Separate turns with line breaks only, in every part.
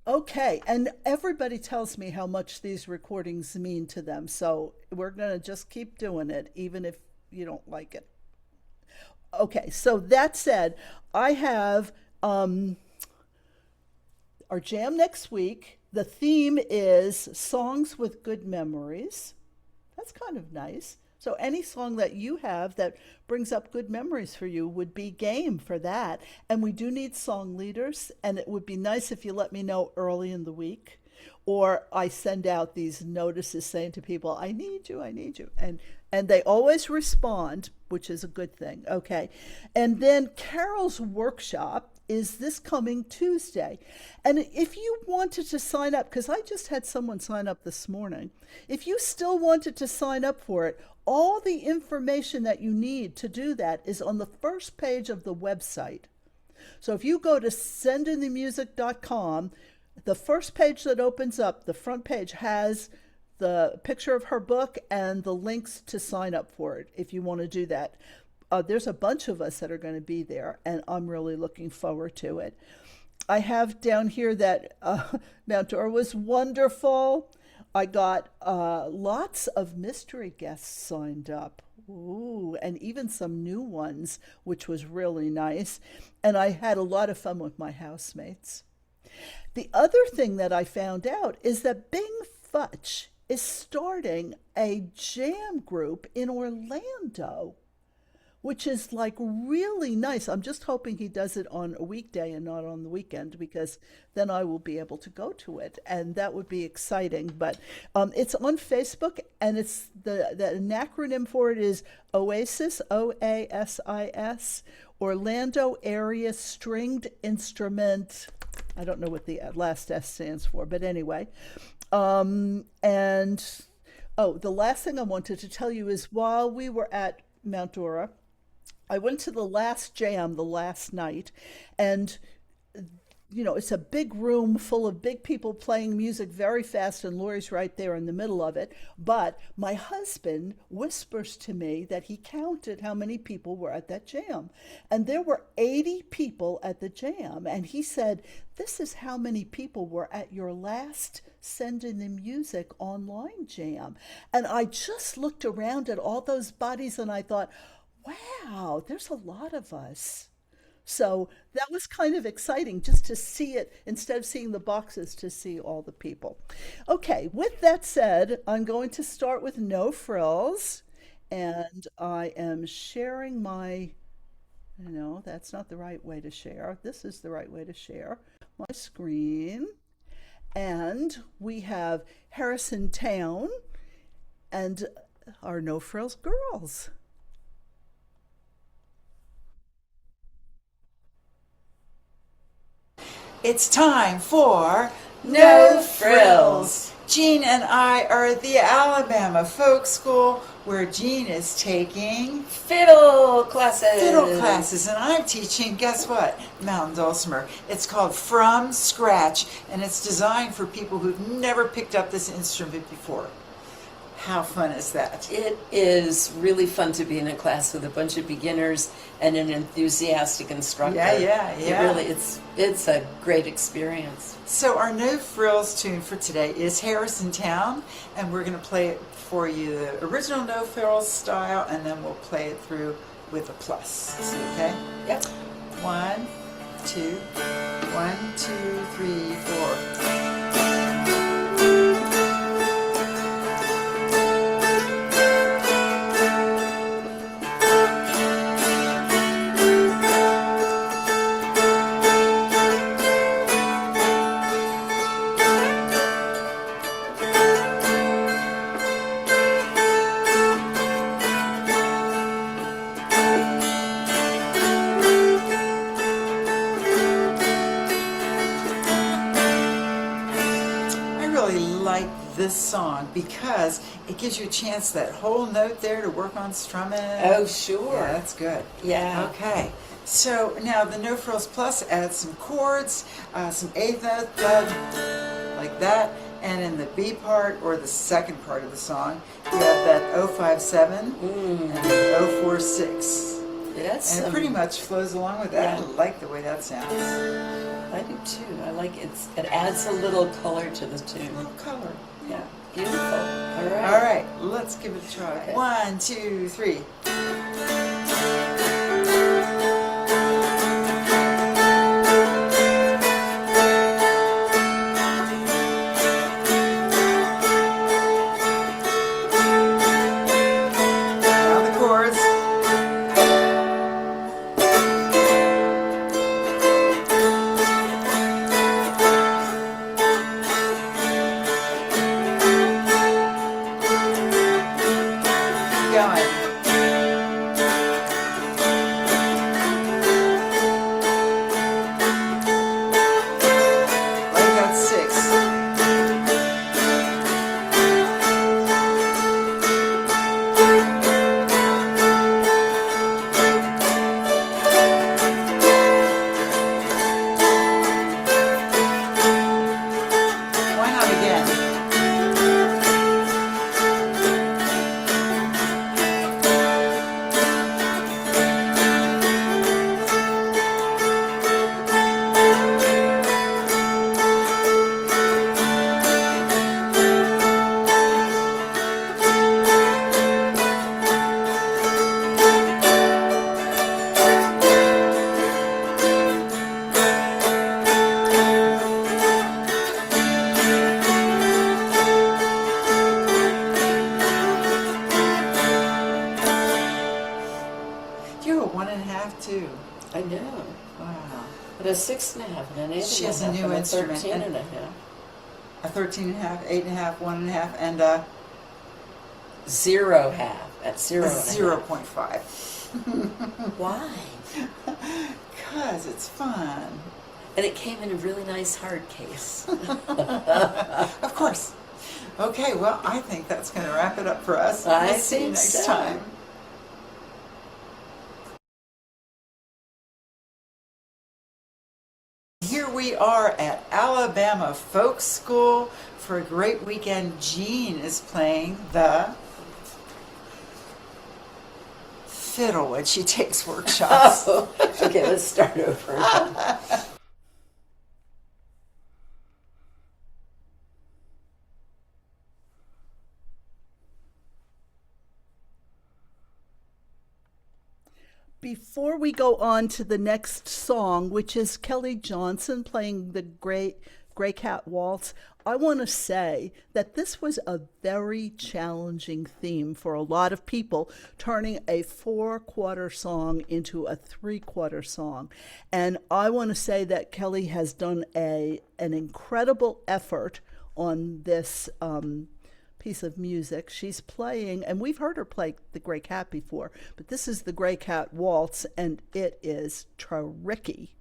Okay, and everybody tells me how much these recordings mean to them, so we're gonna just keep doing it, even if you don't like it. Okay, so that said, I have our jam next week. The theme is songs with good memories. That's kind of nice. So any song that you have that brings up good memories for you would be game for that. And we do need song leaders, and it would be nice if you let me know early in the week. Or I send out these notices saying to people, I need you, I need you. And they always respond, which is a good thing. Okay. And then Carol's workshop is this coming Tuesday. And if you wanted to sign up, because I just had someone sign up this morning, if you still wanted to sign up for it, all the information that you need to do that is on the first page of the website. So if you go to sendinthemusic.com, the first page that opens up, the front page has the picture of her book and the links to sign up for it if you want to do that. There's a bunch of us that are going to be there, and I'm really looking forward to it. I have down here that Mount Dora was wonderful. I got lots of mystery guests signed up. Ooh, and even some new ones, which was really nice. And I had a lot of fun with my housemates. The other thing that I found out is that Bing Futch is starting a jam group in Orlando, which is like really nice. I'm just hoping he does it on a weekday and not on the weekend, because then I will be able to go to it, and that would be exciting. But it's on Facebook, and it's the acronym for it is OASIS, OASIS, Orlando Area Stringed Instrument. I don't know what the last S stands for, but anyway. And oh, the last thing I wanted to tell you is while we were at Mount Dora, I went to the last jam the last night, and it's a big room full of big people playing music very fast, and Lori's right there in the middle of it. But my husband whispers to me that he counted how many people were at that jam, and there were 80 people at the jam. And he said, "This is how many people were at your last Send in the Music online jam." And I just looked around at all those bodies, and I thought, wow, there's a lot of us. So that was kind of exciting just to see it instead of seeing the boxes, to see all the people. Okay, with that said, I'm going to start with No Frills, and I am sharing my, no, that's not the right way to share. This is the right way to share my screen. And we have Harrison Town and our No Frills girls.
It's time for
No Frills.
Jean and I are at the Alabama Folk School, where Jean is taking
Fiddle classes.
fiddle classes, and I'm teaching, guess what? Mountain dulcimer. It's called From Scratch, and it's designed for people who've never picked up this instrument before. How fun is that?
It is really fun to be in a class with a bunch of beginners and an enthusiastic instructor.
Yeah.
It's a great experience.
So our No Frills tune for today is Harrison Town, and we're going to play it for you the original No Frills style, and then we'll play it through with a plus. Is it okay?
Yep.
1, 2, 1, 2, 3, 4. This song because it gives you a chance, that whole note there, to work on strumming.
Oh, sure.
Yeah, that's good.
Yeah.
Okay. So now the No Frills Plus adds some chords, some eighth note, thud, like that, and in the B part, or the second part of the song, you have that 057 and the 046.
Yes.
And it pretty much flows along with that.
Yeah.
I like the way that sounds.
I do too. I like it. It adds a little color to the
A
tune.
little color.
Yeah, beautiful. All right.
All right, let's give it a try.
Okay.
1, 2, 3. Now the chords. Keep going. Like that's 6. Why not again? You have a 1.5 too.
I know.
Wow.
But a 6.5 and an 8.5.
She has a new
and a
instrument.
13.5.
A 13.5, 8.5, 1.5, and a
0.5 at 0.5.
0.5.
Why?
Because it's fun.
And it came in a really nice hard case.
Of course. Okay, well, I think that's going to wrap it up for us.
I
We'll see you
think
next
so.
time. Here we are at Alabama Folk School for a great weekend. Jean is playing the fiddle when she takes workshops.
Oh, okay, let's start over.
Before we go on to the next song, which is Kelly Johnson playing the Gray Cat Waltz, I want to say that this was a very challenging theme for a lot of people, turning a 4/4 song into a 3/4 song. And I want to say that Kelly has done an incredible effort on this piece of music. She's playing, and we've heard her play the Gray Cat before, but this is the Gray Cat Waltz, and it is tricky.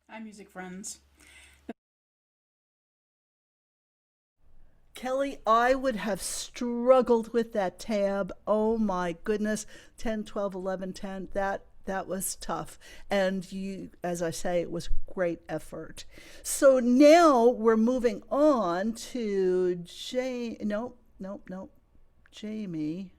Hi, music friends.
Kelly, I would have struggled with that tab. Oh my goodness. 10, 12, 11, 10. That was tough. And you, as I say, it was great effort. So now we're moving on to Jamie.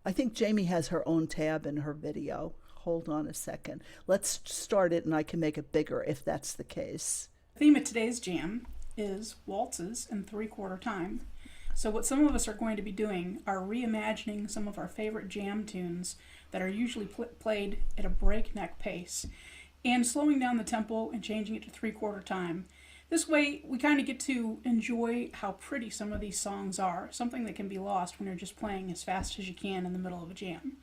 I think Jamie has her own tab in her video. Hold on a second. Let's start it and I can make it bigger if that's the case.
The theme of today's jam is waltzes in 3/4 time. So what some of us are going to be doing are reimagining some of our favorite jam tunes that are usually played at a breakneck pace and slowing down the tempo and changing it to 3/4 time. This way we kind of get to enjoy how pretty some of these songs are, something that can be lost when you're just playing as fast as you can in the middle of a jam.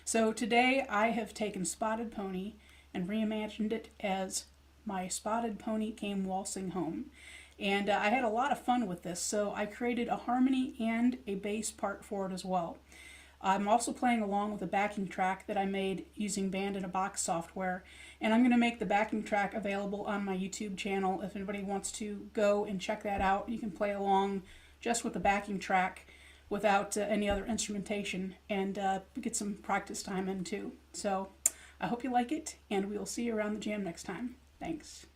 So today I have taken Spotted Pony and reimagined it as My Spotted Pony Came Waltzing Home. And I had a lot of fun with this, so I created a harmony and a bass part for it as well. I'm also playing along with a backing track that I made using Band in a Box software, and I'm going to make the backing track available on my YouTube channel. If anybody wants to go and check that out, you can play along just with the backing track without any other instrumentation and get some practice time in too. So I hope you like it, and we will see you around the jam next time. Thanks.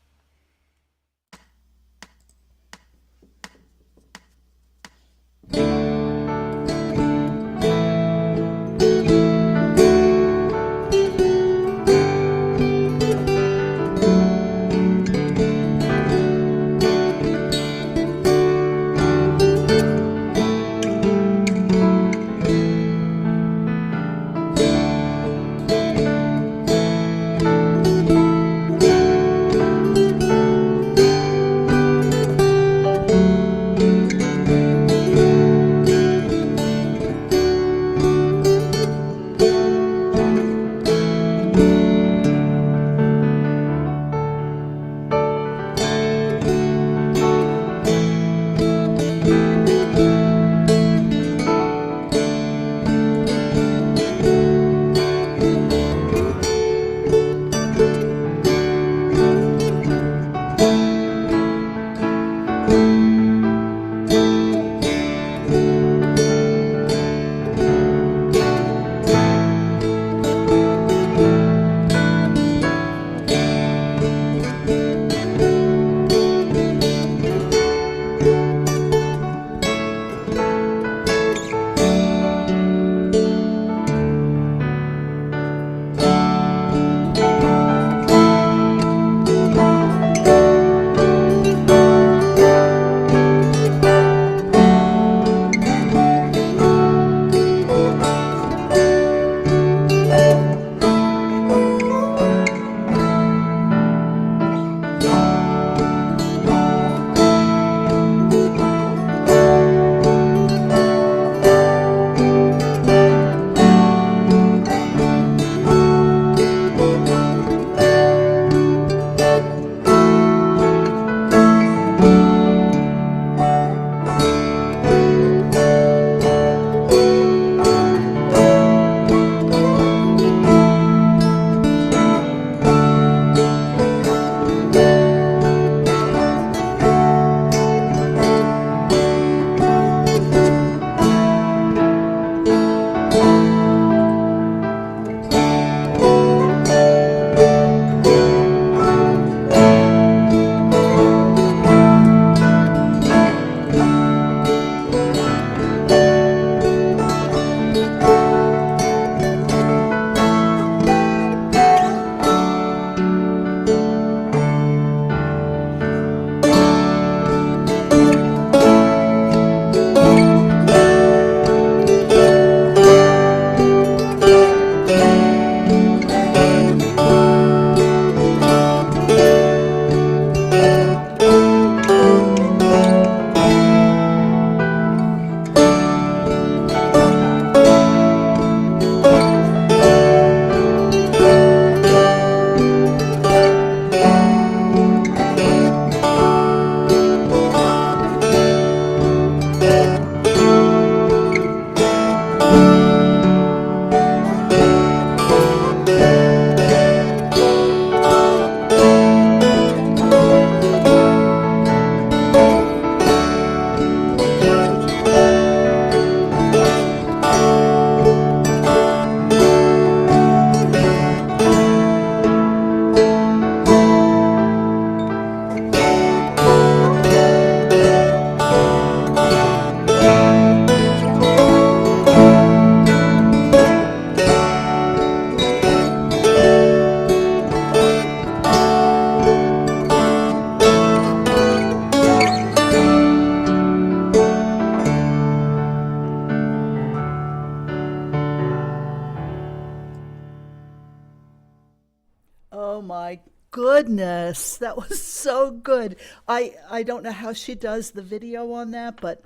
my goodness, that was so good. I don't know how she does the video on that, but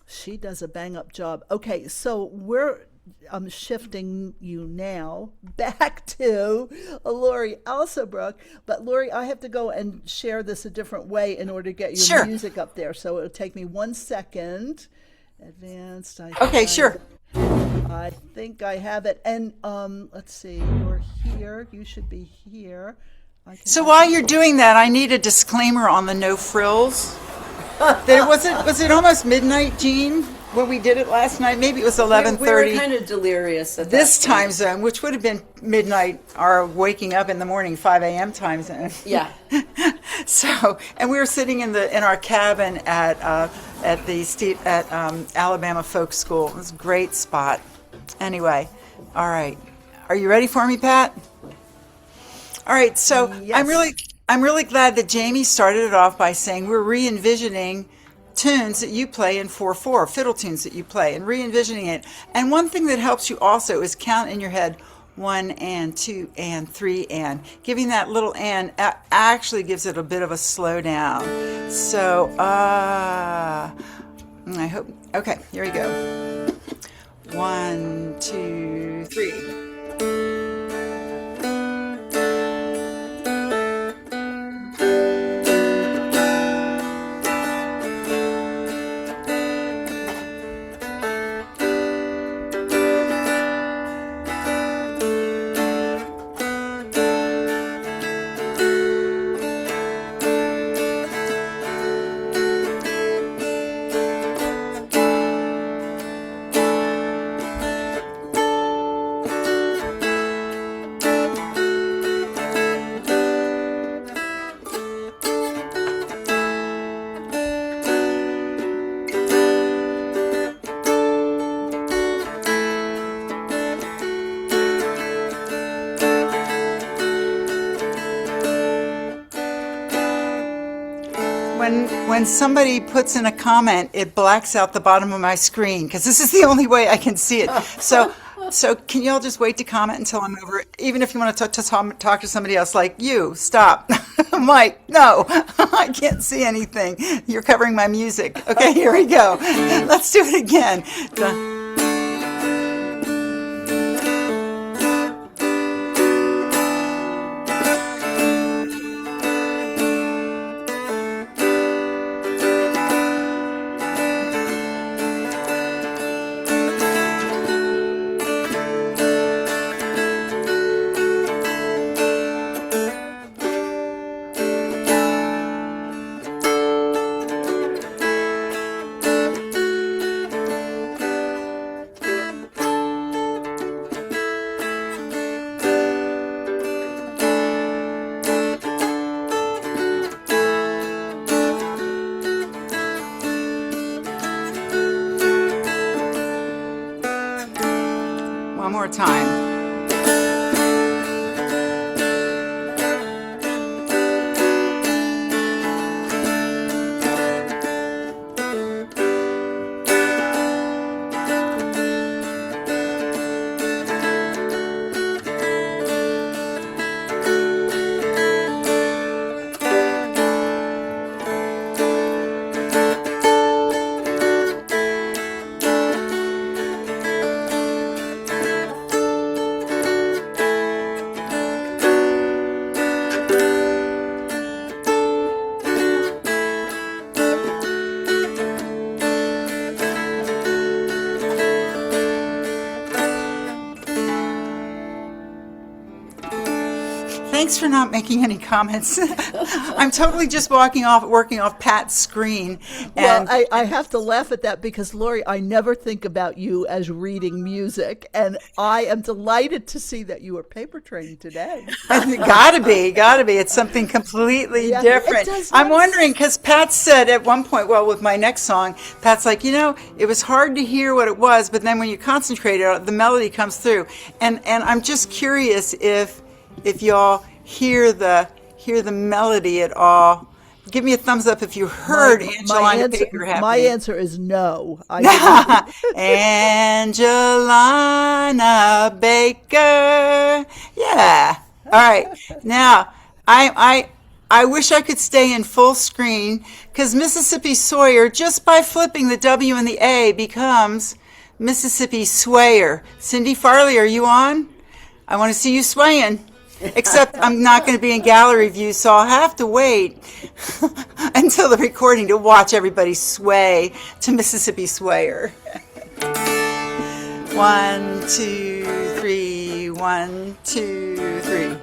she does a bang up job. Okay, so I'm shifting you now back to Lori Alsobrook. But Lori, I have to go and share this a different way in order to get your
Sure.
music up there. So it'll take me 1 second. Advanced.
Okay, sure.
I think I have it. And let's see, you're here. You should be here.
So while you're doing that, I need a disclaimer on the no frills. Was it almost midnight, Jean, when we did it last night? Maybe it was 11:30.
We were kind of delirious at
This
that point.
time zone, which would have been midnight, our waking up in the morning, 5 a.m. time zone.
Yeah.
So, and we were sitting in our cabin at Alabama Folk School. It was a great spot. Anyway, all right. Are you ready for me, Pat? All right. So
Yes.
I'm really glad that Jamie started it off by saying we're re-envisioning tunes that you play in 4/4, fiddle tunes that you play, and re-envisioning it. And one thing that helps you also is count in your head 1 and 2 and 3 and. Giving that little and actually gives it a bit of a slowdown. So, I hope. Okay, here we go. 1, 2, 3. When somebody puts in a comment, it blacks out the bottom of my screen because this is the only way I can see it. So can y'all just wait to comment until I'm over? Even if you want to talk to somebody else, like you, stop. Mike, no, I can't see anything. You're covering my music. Okay, here we go. Let's do it again. One more time. Thanks for not making any comments. I'm totally just working off Pat's screen.
Well,
And
I have to laugh at that because, Lori, I never think about you as reading music. And I am delighted to see that you are paper trained today.
gotta be. It's something completely
Yeah, it
different.
does
I'm
not-
wondering, because Pat said at one point, well, with my next song, Pat's like, it was hard to hear what it was, but then when you concentrate it, the melody comes through. And I'm just curious if y'all hear the melody at all. Give me a thumbs up if you heard Angelina Baker happening.
My answer is no. I
Angelina Baker. Yeah. All right. Now, I wish I could stay in full screen because Mississippi Sawyer, just by flipping the W and the A, becomes Mississippi Swayer. Cindy Farley, are you on? I want to see you swaying. Except I'm not going to be in gallery view, so I'll have to wait until the recording to watch everybody sway to Mississippi Swayer. 1, 2, 3, 1, 2, 3.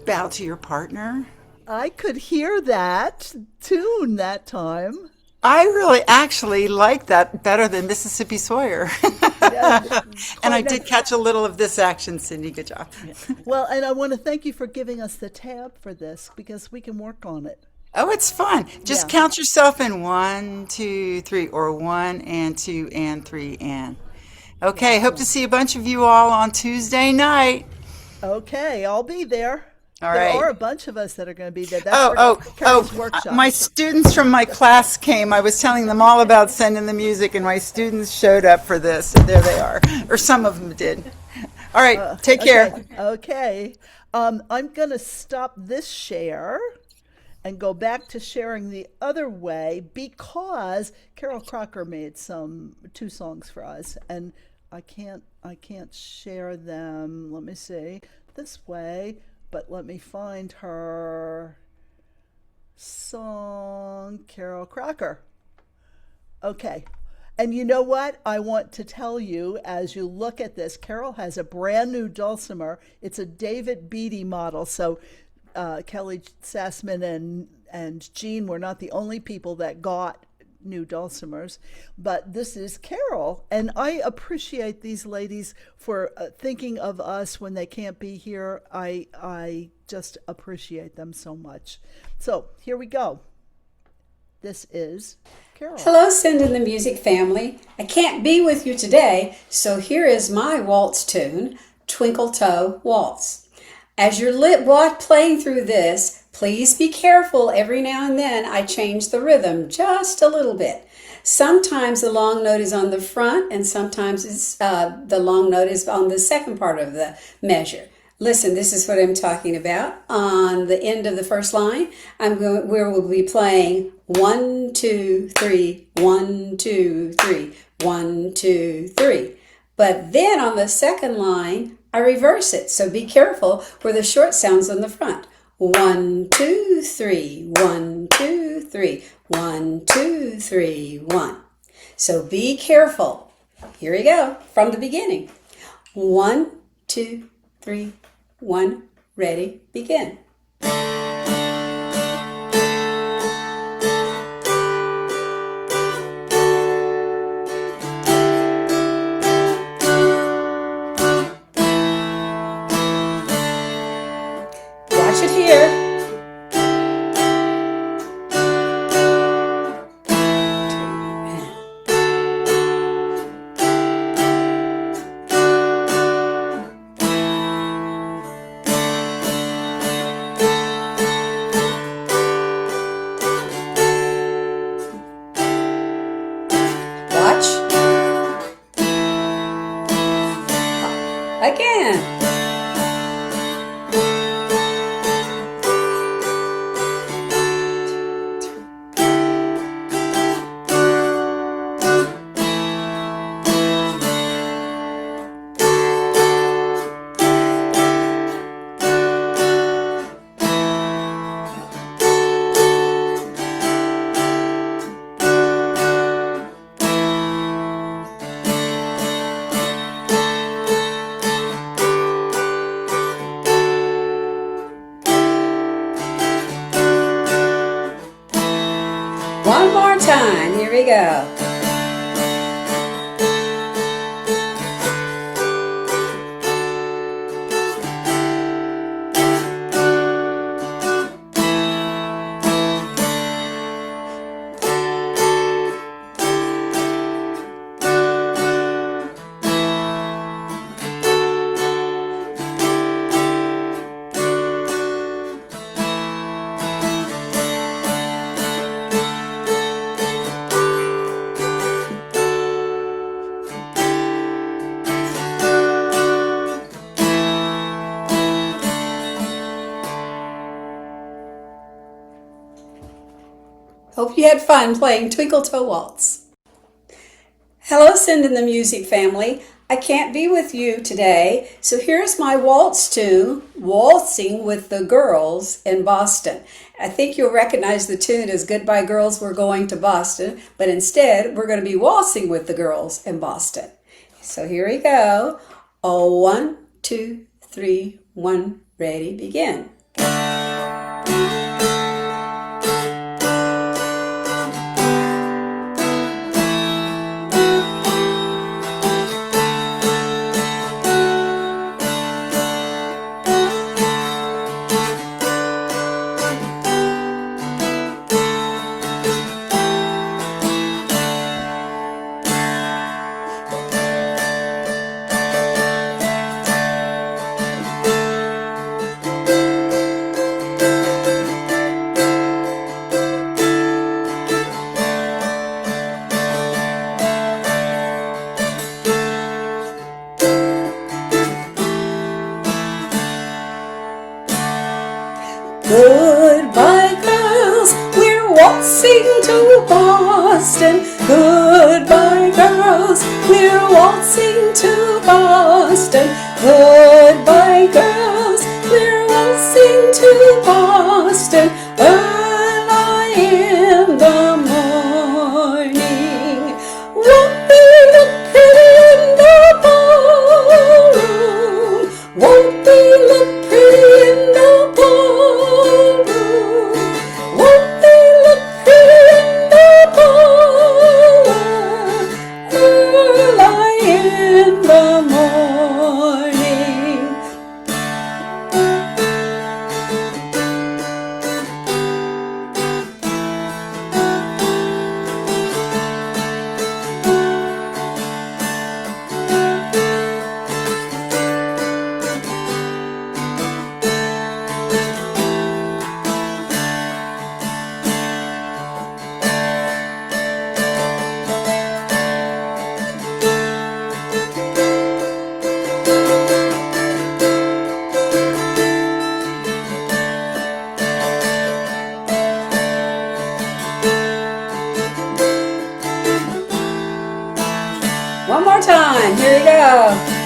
Bow to your partner.
I could hear that tune that time.
I really actually like that better than Mississippi Sawyer. And I did catch a little of this action, Cindy. Good job.
Well, and I want to thank you for giving us the tab for this because we can work on it.
Oh, it's fun. Just count yourself in 1, 2, 3, or 1 and 2 and 3 and. Okay, hope to see a bunch of you all on Tuesday night.
Okay, I'll be there.
All
there
right.
are a bunch of us that are going to be there. That's Carol's workshop.
My students from my class came. I was telling them all about sending the music, and my students showed up for this. And there they are. Or some of them did. All right, take care.
Okay. I'm going to stop this share and go back to sharing the other way because Carol Crocker made 2 songs for us, and I can't share them. Let me see. This way. But let me find her song, Carol Crocker. Okay. And you know what? I want to tell you, as you look at this, Carol has a brand new dulcimer. It's a David Beatty model. So Kelly Sassman and Jean were not the only people that got new dulcimers, but this is Carol, and I appreciate these ladies for thinking of us when they can't be here. I just appreciate them so much. So here we go. This is Carol.
Hello, Send in the Music family. I can't be with you today, so here is my waltz tune, Twinkle Toe Waltz. As you're playing through this, please be careful. Every now and then I change the rhythm just a little bit. Sometimes the long note is on the front and sometimes the long note is on the second part of the measure. Listen, this is what I'm talking about. On the end of the first line, we'll be playing 1, 2, 3, 1, 2, 3, 1, 2, 3. But then on the second line, I reverse it. So be careful where the short sound's on the front. 1, 2, 3, 1, 2, 3, 1, 2, 3, 1. So be careful. Here we go from the beginning. 1, 2, 3, 1, ready, begin. Watch it here. Watch. Again. One more time. Here we go. Hope you had fun playing Twinkle Toe Waltz. Hello, Send in the Music family. I can't be with you today, so here's my waltz tune, Waltzing with the Girls in Boston. I think you'll recognize the tune as Goodbye Girls, We're Going to Boston, but instead we're going to be waltzing with the girls in Boston. So here we go. Oh, 1, 2, 3, 1, ready, begin. Goodbye, girls, we're waltzing to Boston. Goodbye, girls, we're waltzing to Boston. Goodbye, girls, we're waltzing to Boston. Early in the morning, won't they look pretty in the ballroom? Won't they look pretty in the ballroom? Won't they look pretty in the ballroom? Early in the morning. One more time. Here we go.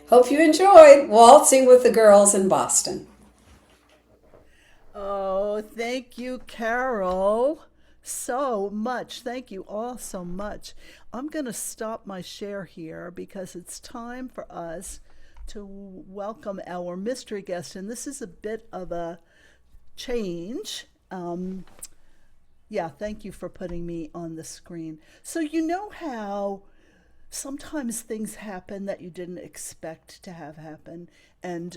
Hope you enjoyed Waltzing with the Girls in Boston.
Oh, thank you, Carol, so much. Thank you all so much. I'm going to stop my share here because it's time for us to welcome our mystery guest. And this is a bit of a change. Yeah, thank you for putting me on the screen. So you know how sometimes things happen that you didn't expect to have happen. And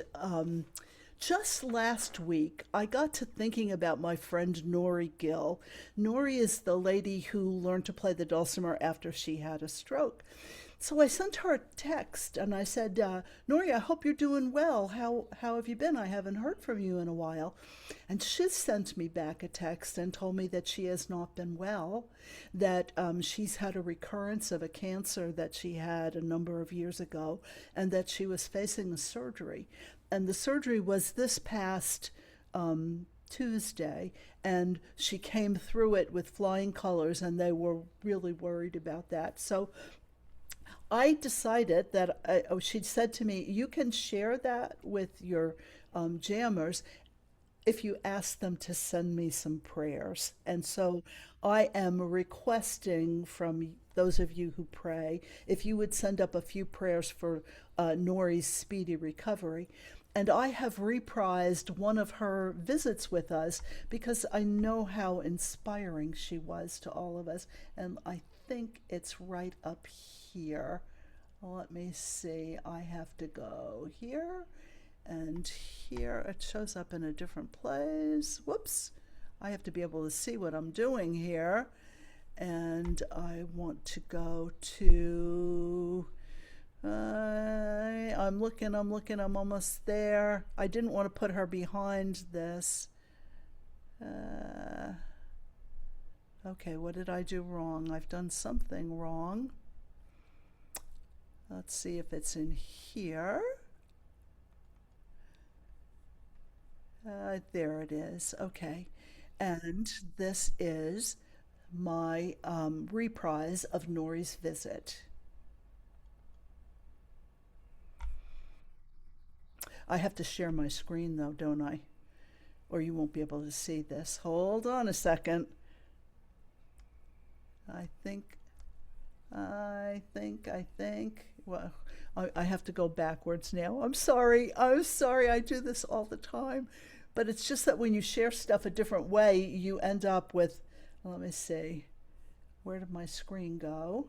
just last week, I got to thinking about my friend Nori Gill. Nori is the lady who learned to play the dulcimer after she had a stroke. So I sent her a text and I said, Nori, I hope you're doing well. How have you been? I haven't heard from you in a while. And she sent me back a text and told me that she has not been well, that she's had a recurrence of a cancer that she had a number of years ago, and that she was facing a surgery. And the surgery was this past Tuesday, and she came through it with flying colors, and they were really worried about that. So I decided that she said to me, you can share that with your jammers if you ask them to send me some prayers. And so I am requesting from those of you who pray, if you would send up a few prayers for Nori's speedy recovery. And I have reprised one of her visits with us because I know how inspiring she was to all of us. And I think it's right up here. Let me see. I have to go here and here. It shows up in a different place. Whoops. I have to be able to see what I'm doing here. And I want to go to... I'm looking, I'm almost there. I didn't want to put her behind this. Okay, what did I do wrong? I've done something wrong. Let's see if it's in here. There it is. Okay. And this is my reprise of Nori's visit. I have to share my screen though, don't I? Or you won't be able to see this. Hold on a second. I think. Well, I have to go backwards now. I'm sorry. I do this all the time. But it's just that when you share stuff a different way, you end up with, let me see, where did my screen go?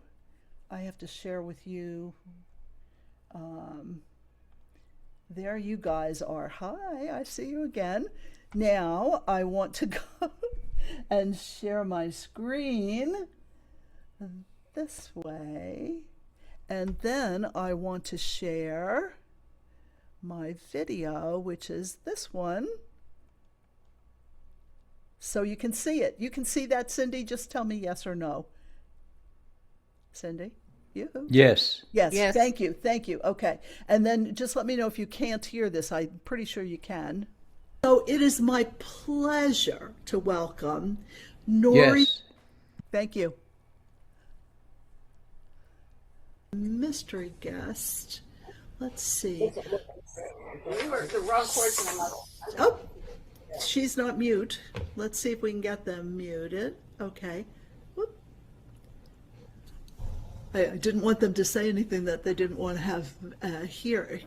I have to share with you. There you guys are. Hi, I see you again. Now I want to go and share my screen this way. And then I want to share my video, which is this one. So you can see it. You can see that, Cindy? Just tell me yes or no. Cindy? You?
Yes.
Yes. Thank you. Okay. And then just let me know if you can't hear this. I'm pretty sure you can. So it is my pleasure to welcome Nori.
Yes.
Thank you. Mystery guest. Let's see. Oh, she's not mute. Let's see if we can get them muted. Okay. Whoop. I didn't want them to say anything that they didn't want to have here.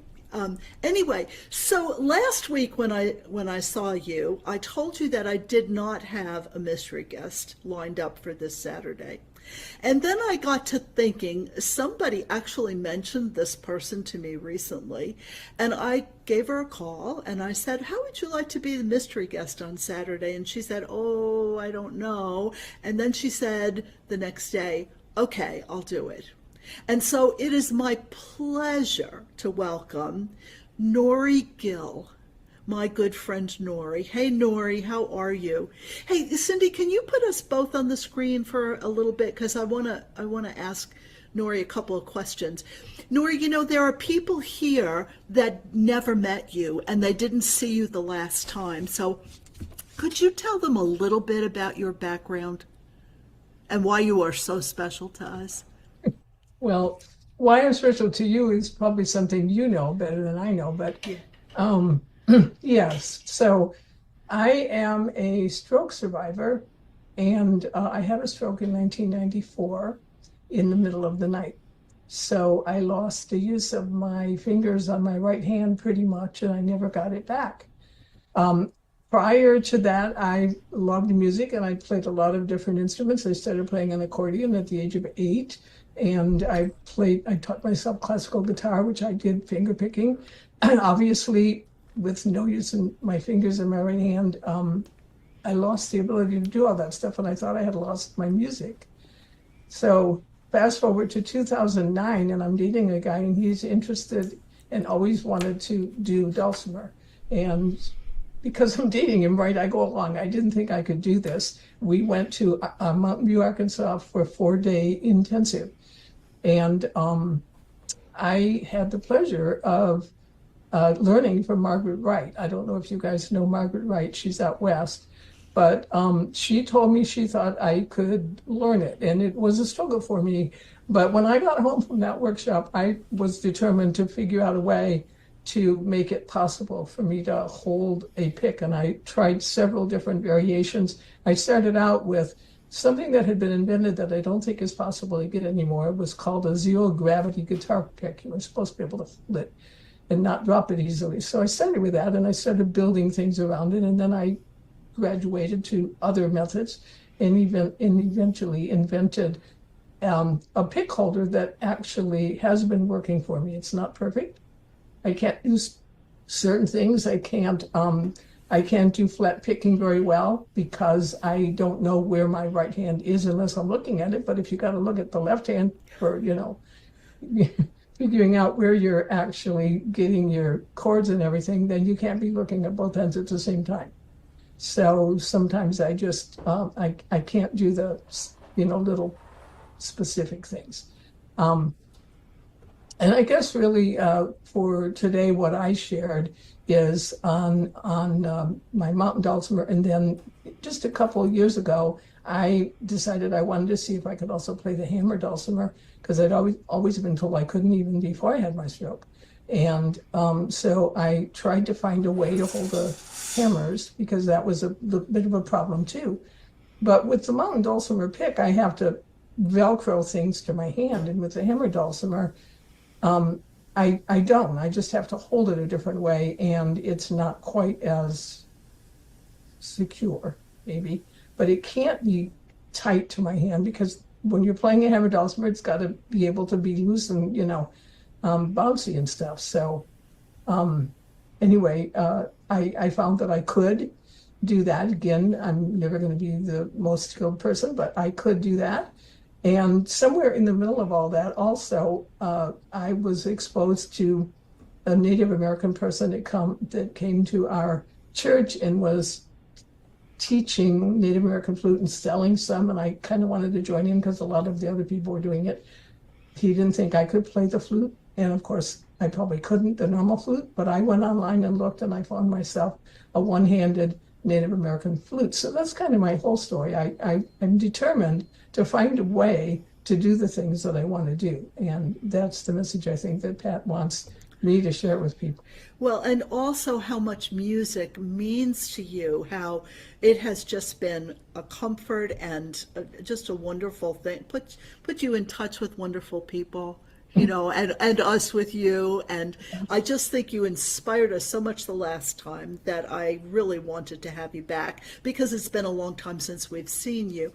Anyway, so last week when I saw you, I told you that I did not have a mystery guest lined up for this Saturday. And then I got to thinking, somebody actually mentioned this person to me recently, and I gave her a call and I said, "How would you like to be the mystery guest on Saturday?" And she said, "Oh, I don't know." And then she said the next day, "Okay, I'll do it." And so it is my pleasure to welcome Nori Gill, my good friend Nori. Hey, Nori, how are you? Hey, Cindy, can you put us both on the screen for a little bit? Because I wanna ask Nori a couple of questions. Nori, you know, there are people here that never met you and they didn't see you the last time. So could you tell them a little bit about your background and why you are so special to us?
Well, why I'm special to you is probably something you know better than I know, but yes. So I am a stroke survivor, and I had a stroke in 1994 in the middle of the night. So I lost the use of my fingers on my right hand pretty much, and I never got it back. Prior to that, I loved music and I played a lot of different instruments. I started playing an accordion at the age of 8. And I taught myself classical guitar, which I did finger picking. And obviously, with no use in my fingers in my right hand, I lost the ability to do all that stuff. And I thought I had lost my music. So fast forward to 2009, and I'm dating a guy, and he's interested and always wanted to do dulcimer. And because I'm dating him, right, I go along. I didn't think I could do this. We went to Mountain View, Arkansas for a 4-day intensive. And I had the pleasure of learning from Margaret Wright. I don't know if you guys know Margaret Wright. She's out west. But she told me she thought I could learn it. And it was a struggle for me. But when I got home from that workshop, I was determined to figure out a way to make it possible for me to hold a pick. And I tried several different variations. I started out with something that had been invented that I don't think is possible to get anymore. It was called a zero-gravity guitar pick. You were supposed to be able to hold it and not drop it easily. So I started with that, and I started building things around it, and then I graduated to other methods and eventually invented a pick holder that actually has been working for me. It's not perfect. I can't do certain things. I can't do flat picking very well because I don't know where my right hand is unless I'm looking at it. But if you got to look at the left hand for, figuring out where you're actually getting your chords and everything, then you can't be looking at both hands at the same time. So sometimes I just, I can't do the, little specific things. And I guess really for today, what I shared is on my mountain dulcimer. And then just a couple of years ago, I decided I wanted to see if I could also play the hammer dulcimer, because I'd always been told I couldn't even before I had my stroke. And so I tried to find a way to hold the hammers, because that was a bit of a problem too. But with the mountain dulcimer pick, I have to Velcro things to my hand. And with the hammer dulcimer, I don't. I just have to hold it a different way, and it's not quite as secure, maybe. But it can't be tight to my hand, because when you're playing a hammer dulcimer, it's got to be able to be loose and, bouncy and stuff. So anyway, I found that I could do that. Again, I'm never going to be the most skilled person, but I could do that. And somewhere in the middle of all that, also, I was exposed to a Native American person that came to our church and was teaching Native American flute and selling some. And I kind of wanted to join in because a lot of the other people were doing it. He didn't think I could play the flute. And of course, I probably couldn't, the normal flute. But I went online and looked, and I found myself a one-handed Native American flute. So that's kind of my whole story. I'm determined to find a way to do the things that I want to do. And that's the message I think that Pat wants me to share with people.
Well, and also how much music means to you, how it has just been a comfort and just a wonderful thing. Put you in touch with wonderful people. you know, and us with you. And I just think you inspired us so much the last time that I really wanted to have you back, because it's been a long time since we've seen you.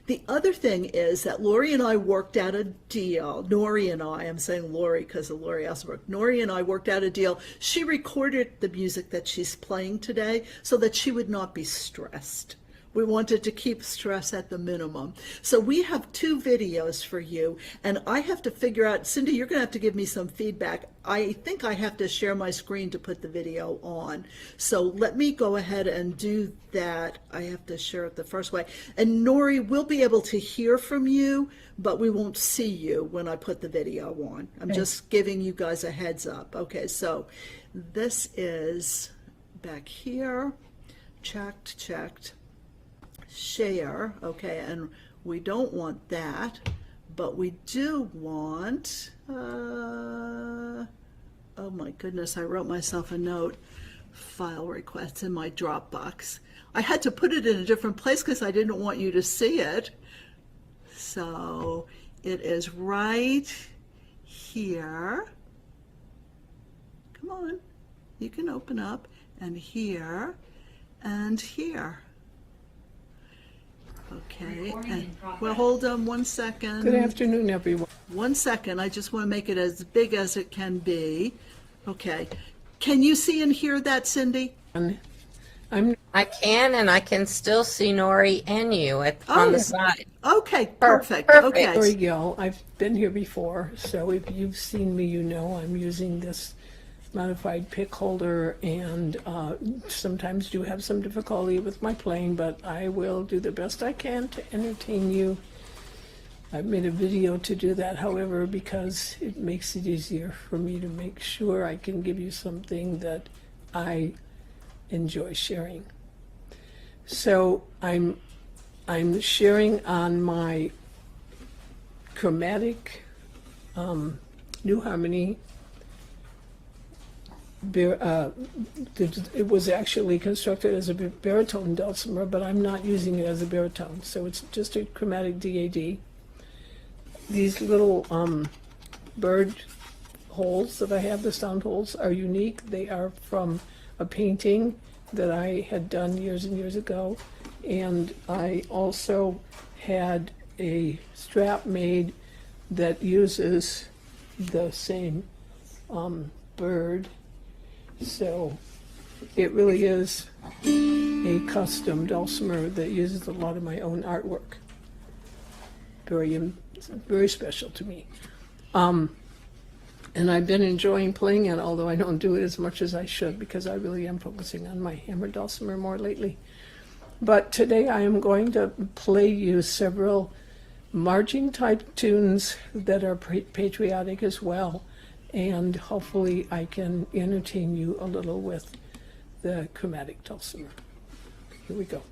The other thing is that Lori and I worked out a deal. Nori and I'm saying Lori because of Lori Asbrook. Nori and I worked out a deal. She recorded the music that she's playing today so that she would not be stressed. We wanted to keep stress at the minimum. So we have 2 videos for you, and I have to figure out, Cindy, you're going to have to give me some feedback. I think I have to share my screen to put the video on. So let me go ahead and do that. I have to share it the first way. And Nori, we'll be able to hear from you, but we won't see you when I put the video on. I'm just giving you guys a heads up. Okay, so this is back here. Checked. Share, okay, and we don't want that, but we do want, oh my goodness, I wrote myself a note, file requests in my Dropbox. I had to put it in a different place because I didn't want you to see it. So it is right here. Come on, you can open up, and here, and here. Okay, and well, hold on 1 second.
Good afternoon, everyone.
1 second, I just want to make it as big as it can be. Okay, can you see and hear that, Cindy?
I can, and I can still see Nori and you on the side.
Okay, perfect.
Perfect.
Okay.
Nori Gill. I've been here before, so if you've seen me, you know I'm using this modified pick holder, and sometimes do have some difficulty with my playing, but I will do the best I can to entertain you. I've made a video to do that, however, because it makes it easier for me to make sure I can give you something that I enjoy sharing. So I'm sharing on my chromatic New Harmony. It was actually constructed as a baritone dulcimer, but I'm not using it as a baritone, so it's just a chromatic DAD. These little bird holes that I have, the sound holes, are unique. They are from a painting that I had done years and years ago, and I also had a strap made that uses the same bird. So it really is a custom dulcimer that uses a lot of my own artwork. Very special to me. And I've been enjoying playing it, although I don't do it as much as I should, because I really am focusing on my hammer dulcimer more lately. But today I am going to play you several marching type tunes that are patriotic as well. And hopefully I can entertain you a little with the chromatic dulcimer. Here we go.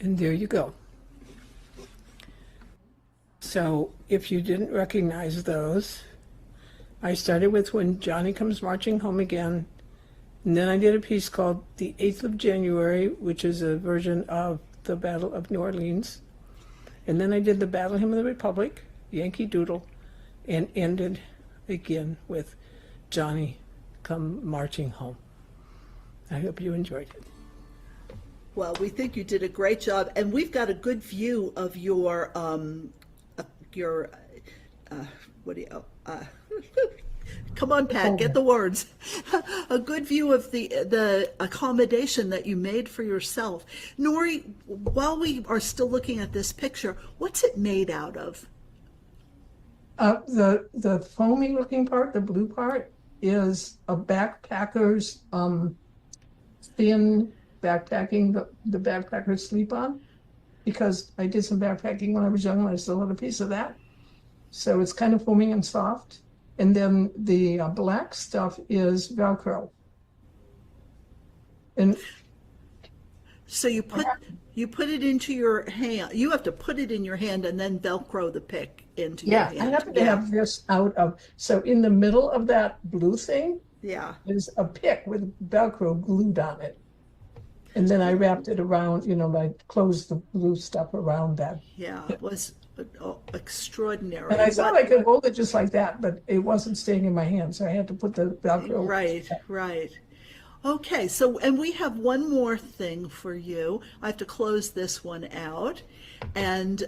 And there you go. So if you didn't recognize those, I started with When Johnny Comes Marching Home Again, and then I did a piece called The 8th of January, which is a version of the Battle of New Orleans. And then I did the Battle Hymn of the Republic, Yankee Doodle, and ended again with Johnny Come Marching Home. I hope you enjoyed it.
Well, we think you did a great job, and we've got a good view of your what do you? Come on, Pat, get the words. A good view of the accommodation that you made for yourself. Nori, while we are still looking at this picture, what's it made out of?
The foamy looking part, the blue part, is a backpacker's thin backpacking the backpackers sleep on, because I did some backpacking when I was young and I still have a piece of that. So it's kind of foamy and soft. And then the black stuff is Velcro. And
so you put it into your hand. You have to put it in your hand and then Velcro the pick into your hand.
I happen to have this out of, so in the middle of that blue thing is a pick with Velcro glued on it. And then I wrapped it around, I closed the blue stuff around that.
Yeah, it was extraordinary.
And I thought I could hold it just like that, but it wasn't staying in my hand, so I had to put the Velcro.
Right. Okay, so, and we have one more thing for you. I have to close this one out. And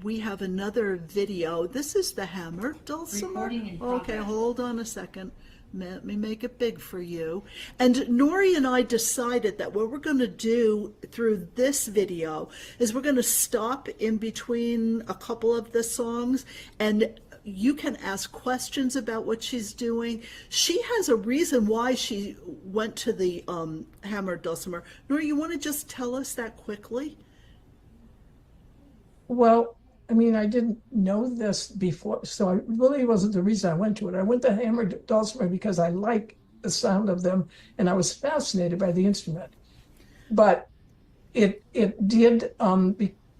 we have another video. This is the hammer dulcimer.
Recording in
Okay,
progress.
hold on a second. Let me make it big for you. And Nori and I decided that what we're going to do through this video is we're going to stop in between a couple of the songs, and you can ask questions about what she's doing. She has a reason why she went to the hammer dulcimer. Nori, you want to just tell us that quickly?
Well, I mean, I didn't know this before, so it really wasn't the reason I went to it. I went to hammer dulcimer because I like the sound of them, and I was fascinated by the instrument. But it did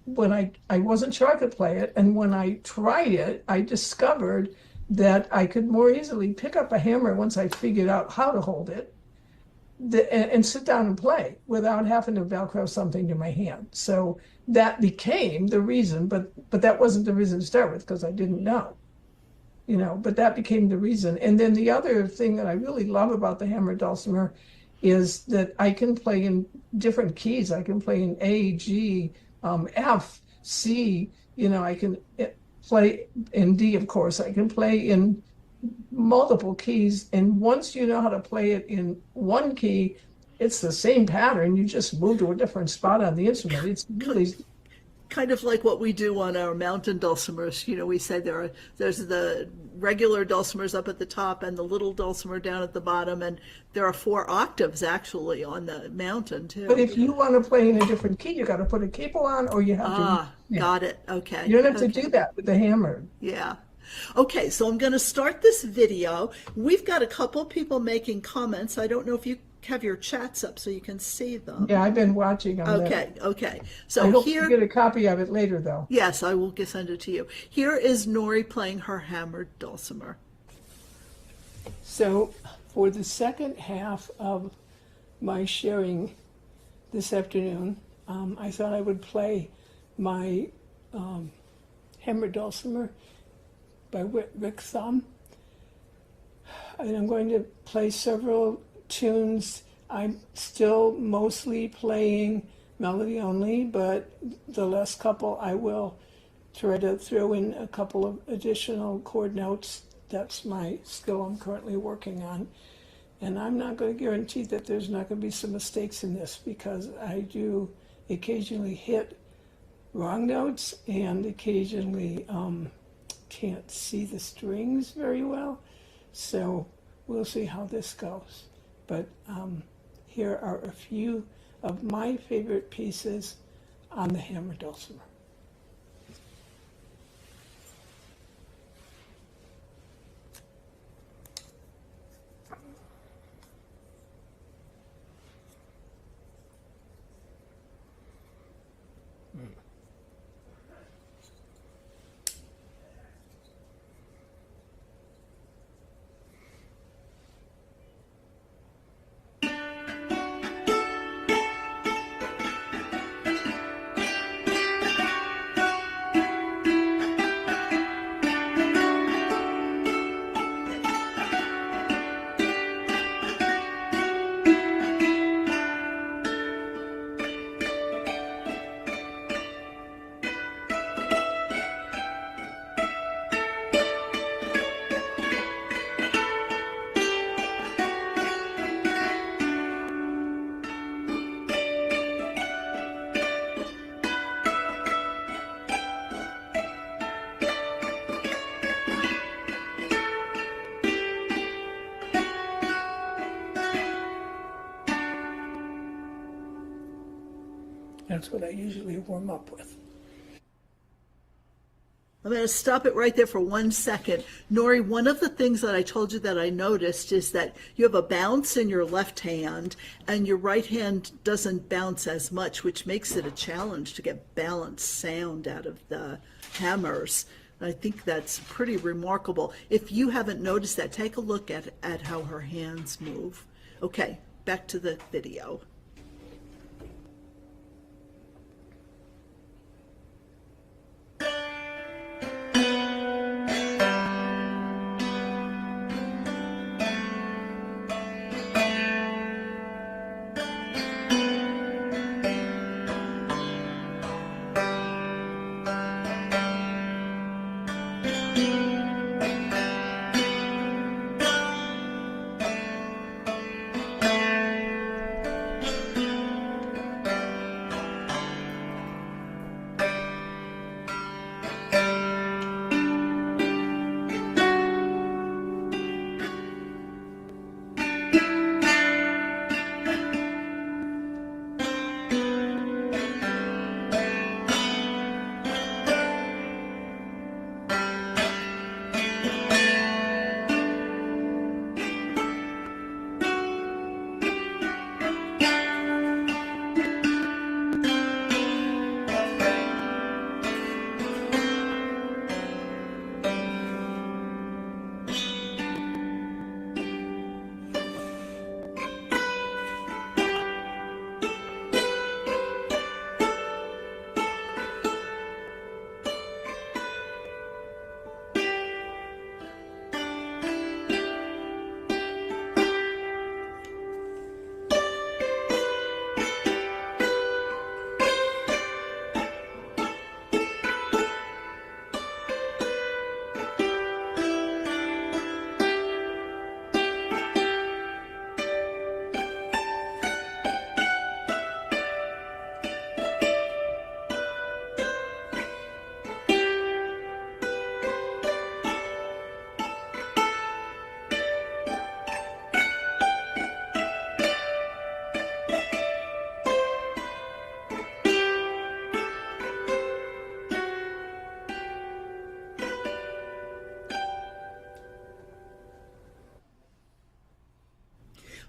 when I wasn't sure I could play it, and when I tried it, I discovered that I could more easily pick up a hammer once I figured out how to hold it, and sit down and play without having to Velcro something to my hand. So that became the reason, but that wasn't the reason to start with because I didn't know, but that became the reason. And then the other thing that I really love about the hammer dulcimer is that I can play in different keys. I can play in A, G, F, C, I can play in D, of course. I can play in multiple keys, and once you know how to play it in one key, it's the same pattern. You just move to a different spot on the instrument. It's really
Kind of like what we do on our mountain dulcimers. We say there's the regular dulcimers up at the top and the little dulcimer down at the bottom, and there are 4 octaves actually on the mountain too.
But if you want to play in a different key, you got to put a capo on, or you have to.
Got it. Okay.
You don't have to do that with the hammer.
Yeah. Okay, so I'm going to start this video. We've got a couple people making comments. I don't know if you have your chats up so you can see them.
Yeah, I've been watching on that.
Okay.
I
So
hope
here,
you get a copy of it later, though.
yes, I will send it to you. Here is Nori playing her hammered dulcimer.
So for the second half of my sharing this afternoon, I thought I would play my hammer dulcimer by Rick Thumb. And I'm going to play several tunes. I'm still mostly playing melody only, but the last couple I will try to throw in a couple of additional chord notes. That's my skill I'm currently working on. And I'm not going to guarantee that there's not going to be some mistakes in this, because I do occasionally hit wrong notes and occasionally can't see the strings very well. So we'll see how this goes. But here are a few of my favorite pieces on the hammer dulcimer. That's what I usually warm up with.
I'm going to stop it right there for 1 second. Nori, one of the things that I told you that I noticed is that you have a bounce in your left hand and your right hand doesn't bounce as much, which makes it a challenge to get balanced sound out of the hammers. I think that's pretty remarkable. If you haven't noticed that, take a look at how her hands move. Okay, back to the video.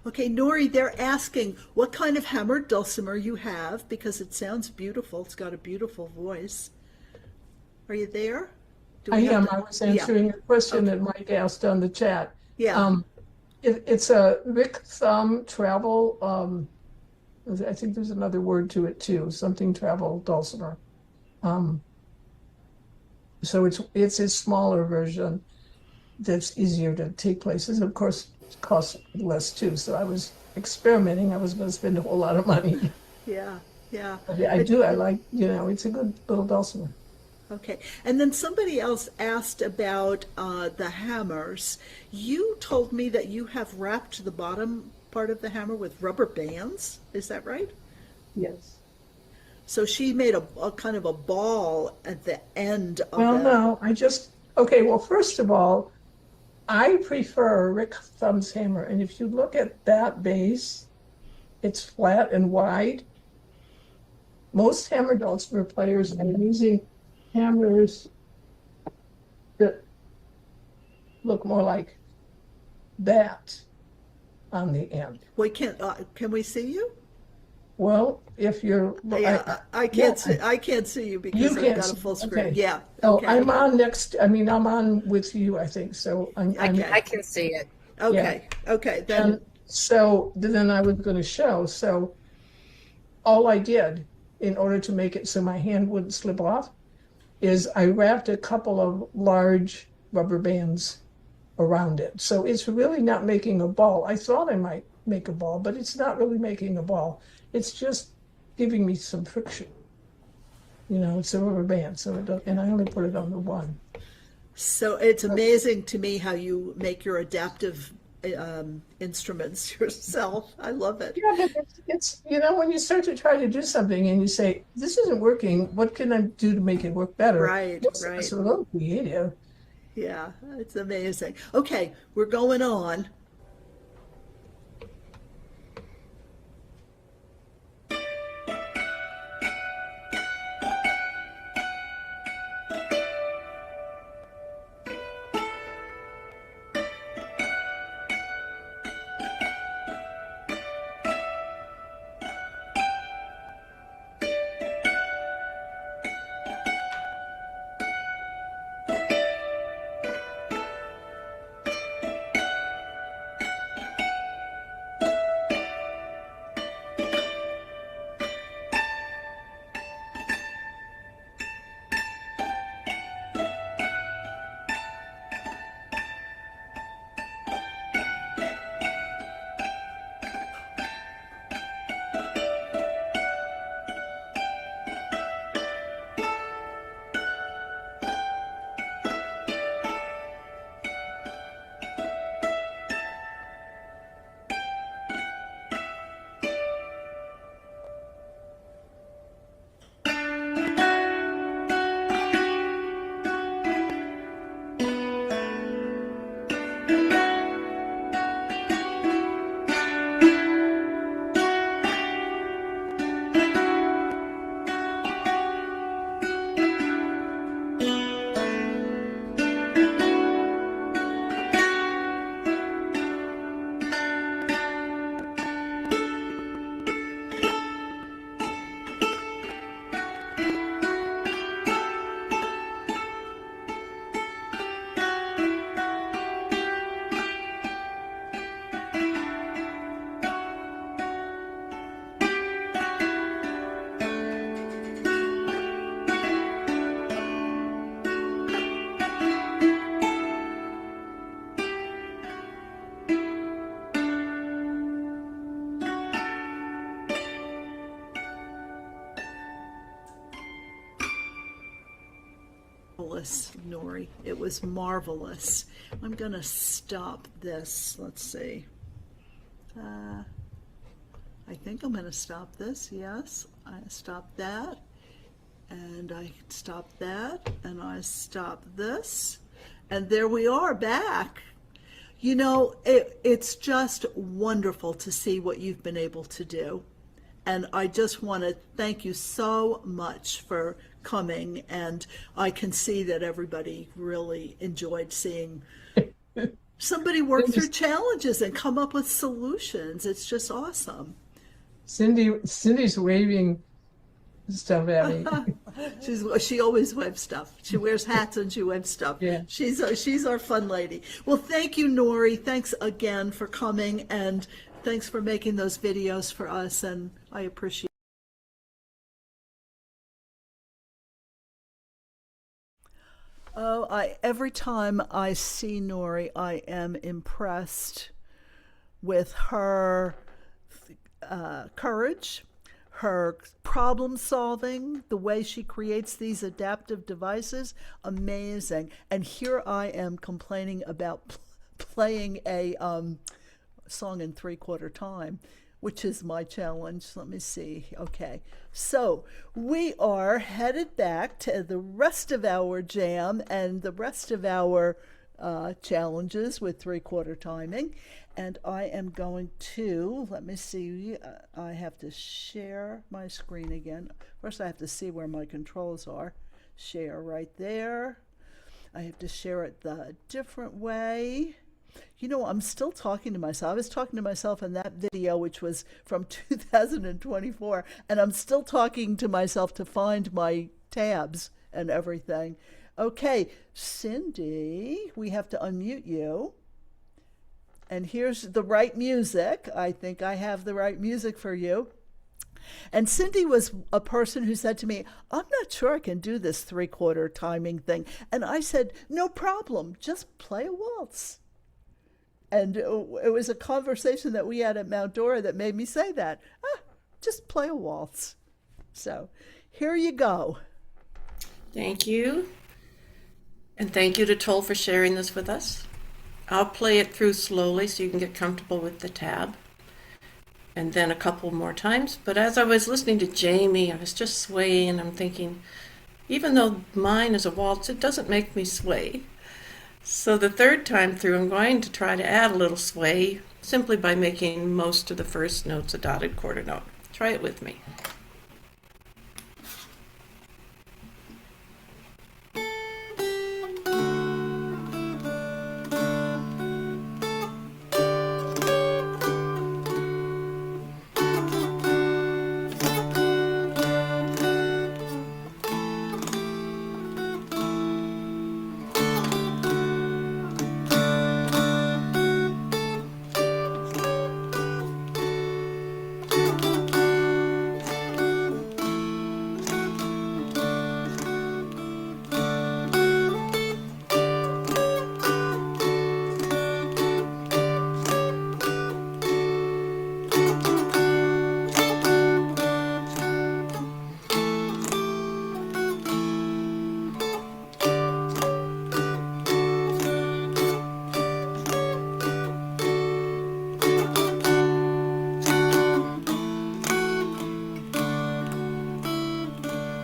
Okay, Nori, they're asking what kind of hammered dulcimer you have because it sounds beautiful. It's got a beautiful voice. Are you there? Do
I
we have
am.
to-
I was answering a question
Okay.
that Mike asked on the chat.
Yeah.
It's a Rick Thumb travel. I think there's another word to it too. Something travel dulcimer. Um, so it's a smaller version that's easier to take places. Of course, it costs less too. So I was experimenting. I was going to spend a whole lot of money.
Yeah. Yeah.
But I do. I like, it's a good little dulcimer.
Okay. And then somebody else asked about the hammers. You told me that you have wrapped the bottom part of the hammer with rubber bands. Is that right?
Yes.
So she made a kind of a ball at the end of
Well,
it.
no, okay, well, first of all, I prefer Rick Thumb's hammer. And if you look at that base, it's flat and wide. Most hammer dulcimer players are using hammers that look more like that on the end.
Can we see you?
Well, if you're,
Yeah, I can't see. I can't see you because
you
I've
can't
got a
see.
full screen.
Okay.
Yeah.
Oh,
Okay.
I'm on with you, I think. So I'm
I can see it.
Okay. Okay. Then.
And so then I was going to show. So all I did in order to make it so my hand wouldn't slip off is I wrapped a couple of large rubber bands around it. So it's really not making a ball. I thought I might make a ball, but it's not really making a ball. It's just giving me some friction. It's a rubber band, and I only put it on the one.
So it's amazing to me how you make your adaptive instruments yourself. I love it.
Yeah, but it's when you start to try to do something and you say, this isn't working, what can I do to make it work better?
Right, right.
It's a little creative.
Yeah, it's amazing. Okay, we're going on. Marvelous, Nori. It was marvelous. I'm going to stop this. Let's see. I think I'm going to stop this. Yes, I stopped that. And I stopped that. And I stopped this. And there we are back. It's just wonderful to see what you've been able to do. And I just want to thank you so much for coming. And I can see that everybody really enjoyed seeing Somebody work through challenges and come up with solutions. It's just awesome.
Cindy's waving stuff at me.
She always waves stuff. She wears hats and she waves stuff.
Yeah.
She's our fun lady. Well, thank you, Nori. Thanks again for coming, and thanks for making those videos for us, and I appreciate it. Oh, every time I see Nori, I am impressed with her courage, her problem solving, the way she creates these adaptive devices. Amazing. And here I am complaining about playing a song in 3/4 time, which is my challenge. Let me see. Okay, so we are headed back to the rest of our jam and the rest of our challenges with 3/4 timing. And I am going to, let me see, I have to share my screen again. First I have to see where my controls are. Share right there. I have to share it the different way. You know, I'm still talking to myself. I was talking to myself in that video, which was from 2024, and I'm still talking to myself to find my tabs and everything. Okay, Cindy, we have to unmute you. And here's the right music. I think I have the right music for you. And Cindy was a person who said to me, I'm not sure I can do this 3/4 timing thing. And I said, no problem, just play a waltz. And it was a conversation that we had at Mount Dora that made me say that. Just play a waltz. So here you go.
Thank you. And thank you to Toll for sharing this with us. I'll play it through slowly so you can get comfortable with the tab. And then a couple more times. But as I was listening to Jamie, I was just swaying, and I'm thinking, even though mine is a waltz, it doesn't make me sway. So the third time through, I'm going to try to add a little sway simply by making most of the first notes a dotted quarter note. Try it with me.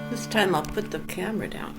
This time I'll put the camera down.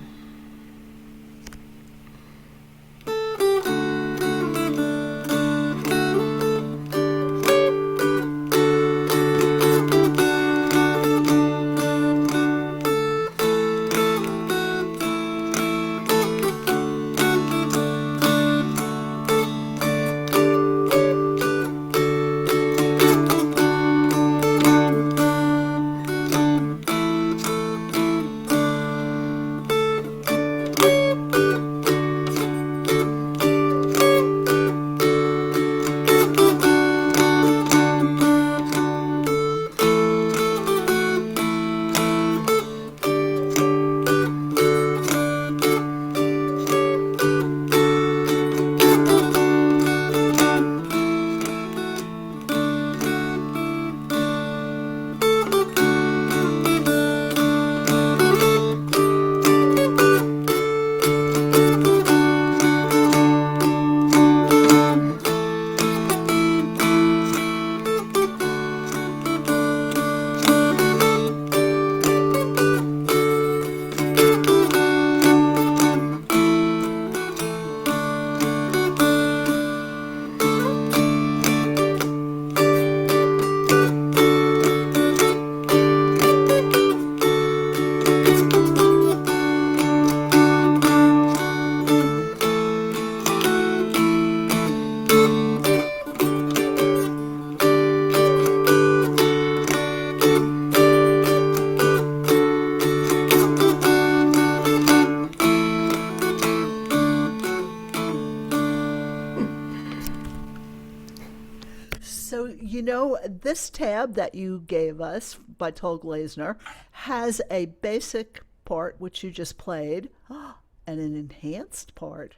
this tab that you gave us by Toll Glazner has a basic part, which you just played, and an enhanced part.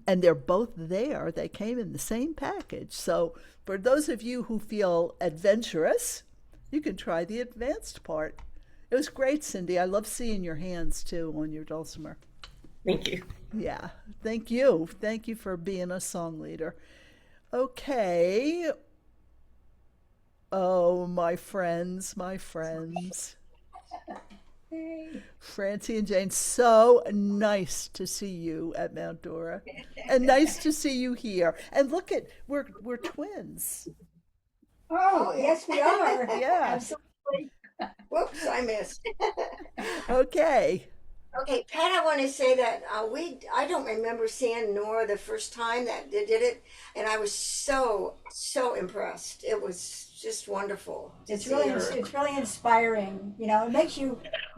And they're both there. They came in the same package. So for those of you who feel adventurous, you can try the advanced part. It was great, Cindy. I love seeing your hands, too, on your dulcimer.
Thank you.
Yeah, thank you. Thank you for being a song leader. Okay. Oh, my friends, my friends. Francie and Jane, so nice to see you at Mount Dora, and nice to see you here. And look at we're twins.
Oh, yes, we are.
Yeah.
Absolutely. Whoops, I missed.
Okay.
Okay, Pat, I want to say that I don't remember seeing Nora the first time that they did it, and I was so impressed. It was just wonderful.
It's really inspiring. It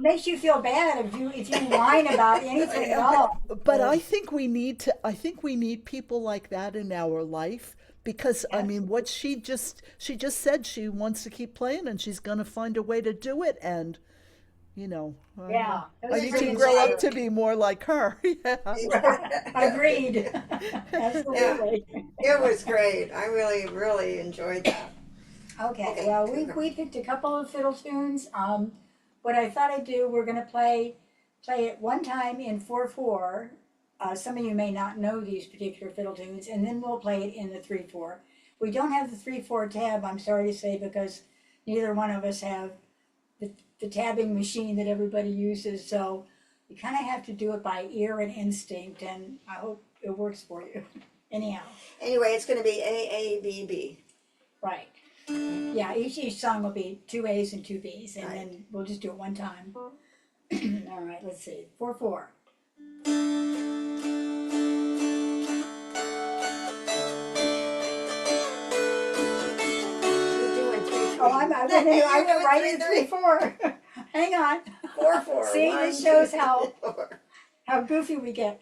makes you feel bad if you whine about anything at all.
But I think we need people like that in our life, because I mean, what she just said, she wants to keep playing and she's going to find a way to do it, and
Yeah,
I need to grow up to be more like her. Yeah.
agreed. Absolutely.
It was great. I really enjoyed that.
Okay, well, we picked a couple of fiddle tunes. What I thought I'd do, we're going to play it one time in 4/4. Some of you may not know these particular fiddle tunes, and then we'll play it in the 3/4. We don't have the 3/4 tab, I'm sorry to say, because neither one of us have the tabbing machine that everybody uses, so you kind of have to do it by ear and instinct, and I hope it works for you. Anyhow.
Anyway, it's going to be A, A, B, B.
Right. Yeah, each song will be 2 A's and 2 B's, and
Right.
then we'll just do it one time. All right, let's see. 4/4.
You're doing 3, 3.
Oh, I went right into 3/4. Hang on.
4/4.
See,
1,
this shows
2,
how
4.
goofy we get.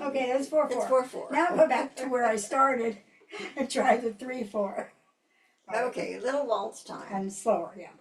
Okay, that's 4/4.
That's 4/4.
Now go back to where I started and try the 3/4.
Okay, a little waltz time.
And slower, yeah.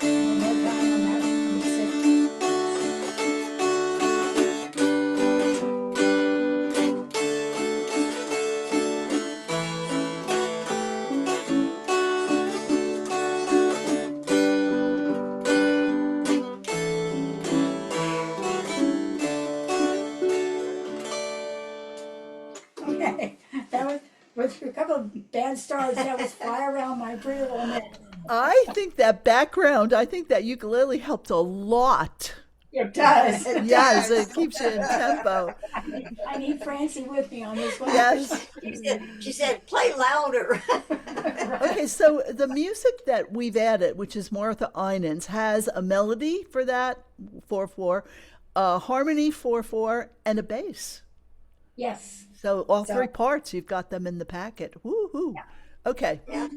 One more time on that one, 6. Okay, that was with a couple of bad starts. That was fly around my pretty little neck.
I think that ukulele helped a lot
It does.
Yes, it keeps you in tempo.
I need Francie with me on this one.
Yes.
She said, play louder.
Okay, so the music that we've added, which is Martha Einens, has a melody for that 4/4, a harmony 4/4, and a bass.
Yes.
So all
So-
three parts, you've got them in the packet. Woo-hoo. Okay.
Yeah.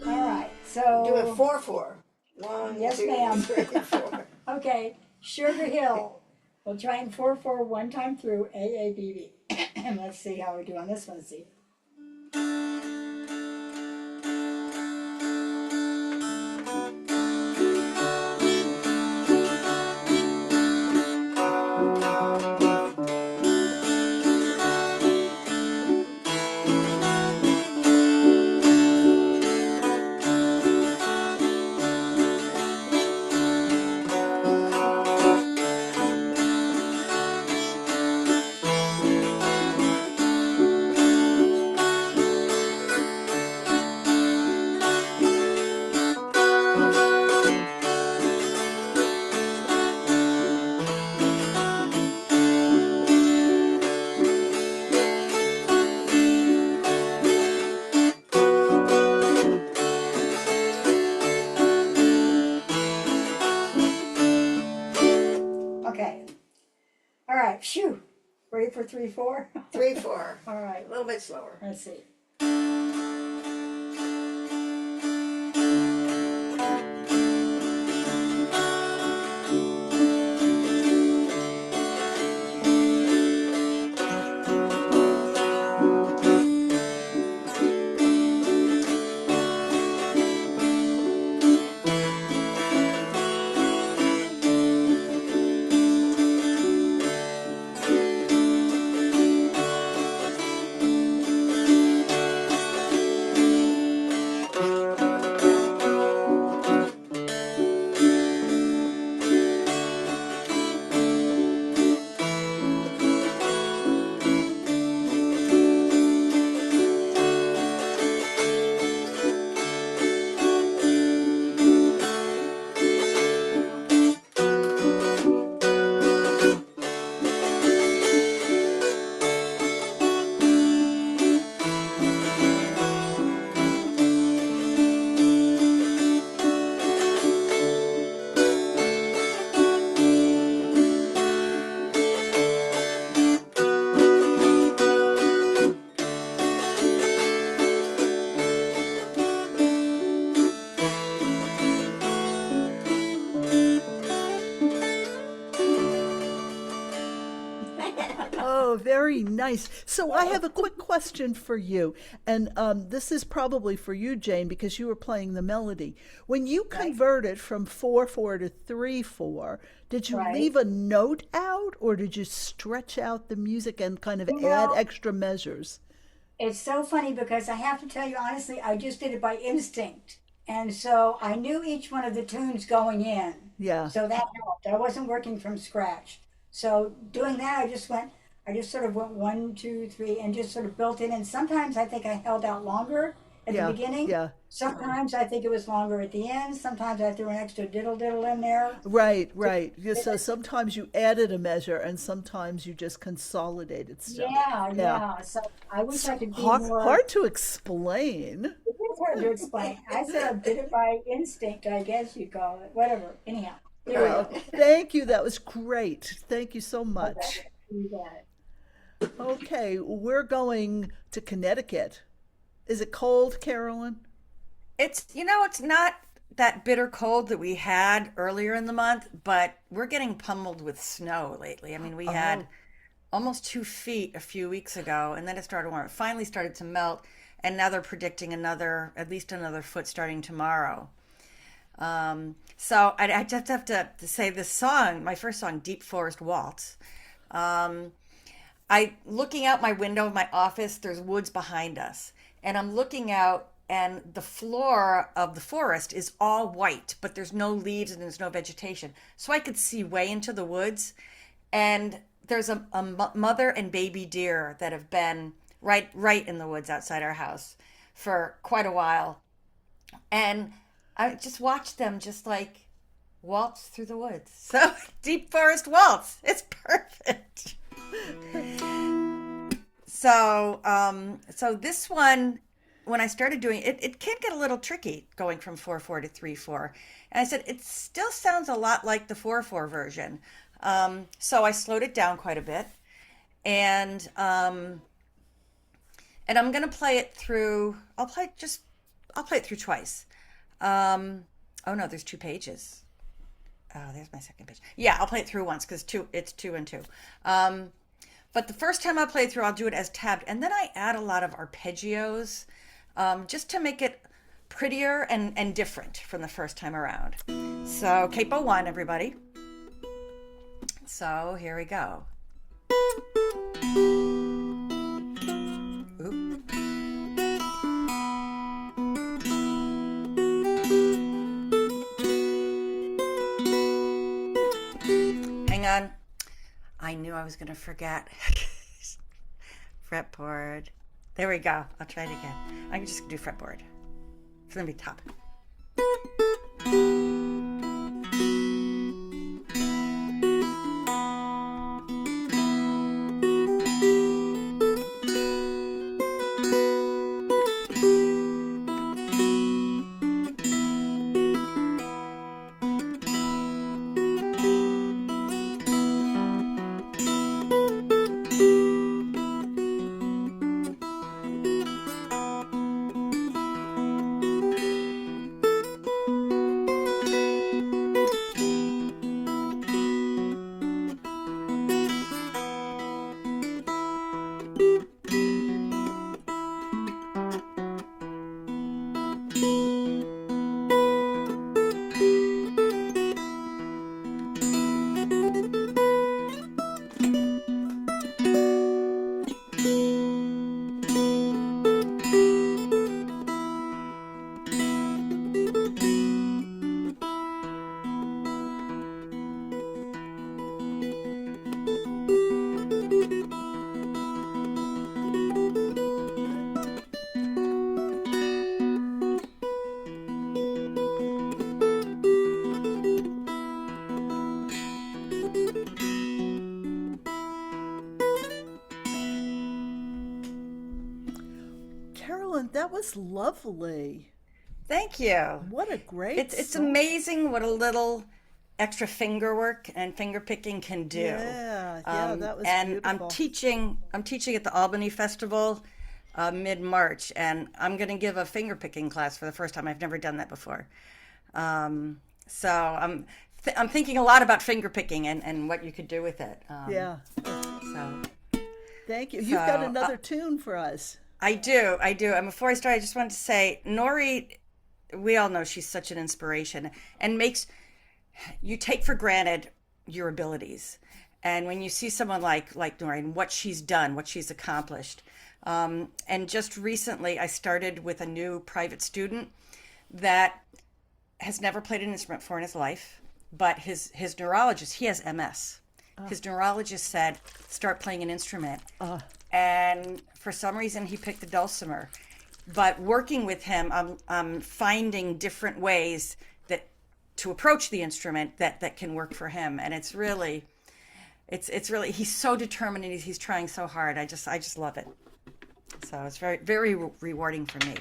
All right. So
Do it 4/4. 1,
Yes,
2,
ma'am.
3, 4.
Okay, Sugar Hill. We'll try and 4/4 one time through AABB. And let's see how we do on this one. Let's see. Okay. All right, phew. Ready for 3/4?
3/4.
All right,
A little bit slower.
let's see.
Oh, very nice. So I have a quick question for you. And this is probably for you, Jane, because you were playing the melody. When you converted from 4/4 to 3/4, did you
Right.
leave a note out or did you stretch out the music and kind of
You
add
know-
extra measures?
It's so funny because I have to tell you honestly, I just did it by instinct. And so I knew each one of the tunes going in.
Yeah.
So that helped. I wasn't working from scratch. So doing that, I just sort of went 1, 2, 3, and just sort of built in. And sometimes I think I held out longer at
Yeah,
the beginning.
yeah.
Sometimes I think it was longer at the end. Sometimes I threw an extra diddle diddle in there.
Right, right. Yeah, so sometimes you added a measure and sometimes you just consolidated stuff.
Yeah. So I wish I could be
Hard,
more.
hard to explain.
It is hard to explain. I sort of did it by instinct, I guess you'd call it. Whatever. Anyhow, there we
Well,
go.
thank you. That was great. Thank you so much.
You got it.
Okay, we're going to Connecticut. Is it cold, Carolyn?
It's not that bitter cold that we had earlier in the month, but we're getting pummeled with snow lately. I mean, we had almost 2 feet a few weeks ago, and then it started warm. It finally started to melt, and now they're predicting at least another foot starting tomorrow. So I just have to say this song, my first song, Deep Forest Waltz. Looking out my window of my office, there's woods behind us, and I'm looking out, and the floor of the forest is all white, but there's no leaves and there's no vegetation. So I could see way into the woods, and there's a mother and baby deer that have been right in the woods outside our house for quite a while. And I just watched them just like waltz through the woods. So deep forest waltz. It's perfect. So this one, when I started doing it, it can get a little tricky going from 4/4 to 3/4. And I said, it still sounds a lot like the 4/4 version. So I slowed it down quite a bit. And I'm going to play it through, I'll play it through twice. Oh no, there's 2 pages. Oh, there's my second page. Yeah, I'll play it through once because it's 2 and 2. But the first time I play it through, I'll do it as tabbed. And then I add a lot of arpeggios just to make it prettier and different from the first time around. So capo 1, everybody. So here we go. Oop. Hang on. I knew I was going to forget. Fretboard. There we go. I'll try it again. I'm just going to do fretboard. It's going to be top.
Carolyn, that was lovely.
Thank you.
What a great
It's
song.
amazing what a little extra finger work and finger picking can do.
Yeah, that was
and
beautiful.
I'm teaching at the Albany Festival mid-March, and I'm going to give a finger picking class for the first time. I've never done that before. So I'm thinking a lot about finger picking and what you could do with it.
Yeah.
So
Thank you. You've got another tune for us.
I do. And before I start, I just wanted to say, Nori, we all know she's such an inspiration and you take for granted your abilities. And when you see someone like Nori and what she's done, what she's accomplished. And just recently, I started with a new private student that has never played an instrument before in his life, but his neurologist, he has MS. His neurologist said, start playing an instrument. And for some reason, he picked the dulcimer. But working with him, I'm finding different ways to approach the instrument that can work for him. And it's really, he's so determined and he's trying so hard. I just love it. So it's very, very rewarding for me.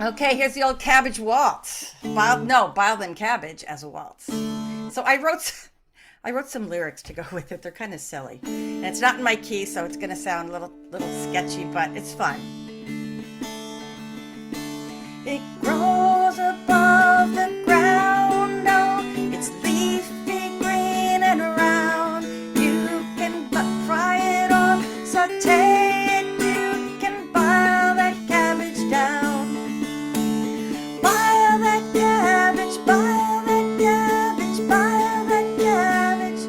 Okay, here's the old cabbage waltz. Boiled in cabbage as a waltz. So I wrote some lyrics to go with it. They're kind of silly. And it's not in my key, so it's going to sound a little sketchy, but it's fun. It grows above the ground, oh, it's leafy green and round. You can fry it or saute it, you can boil that cabbage down. Boil that cabbage, boil that cabbage, boil that cabbage.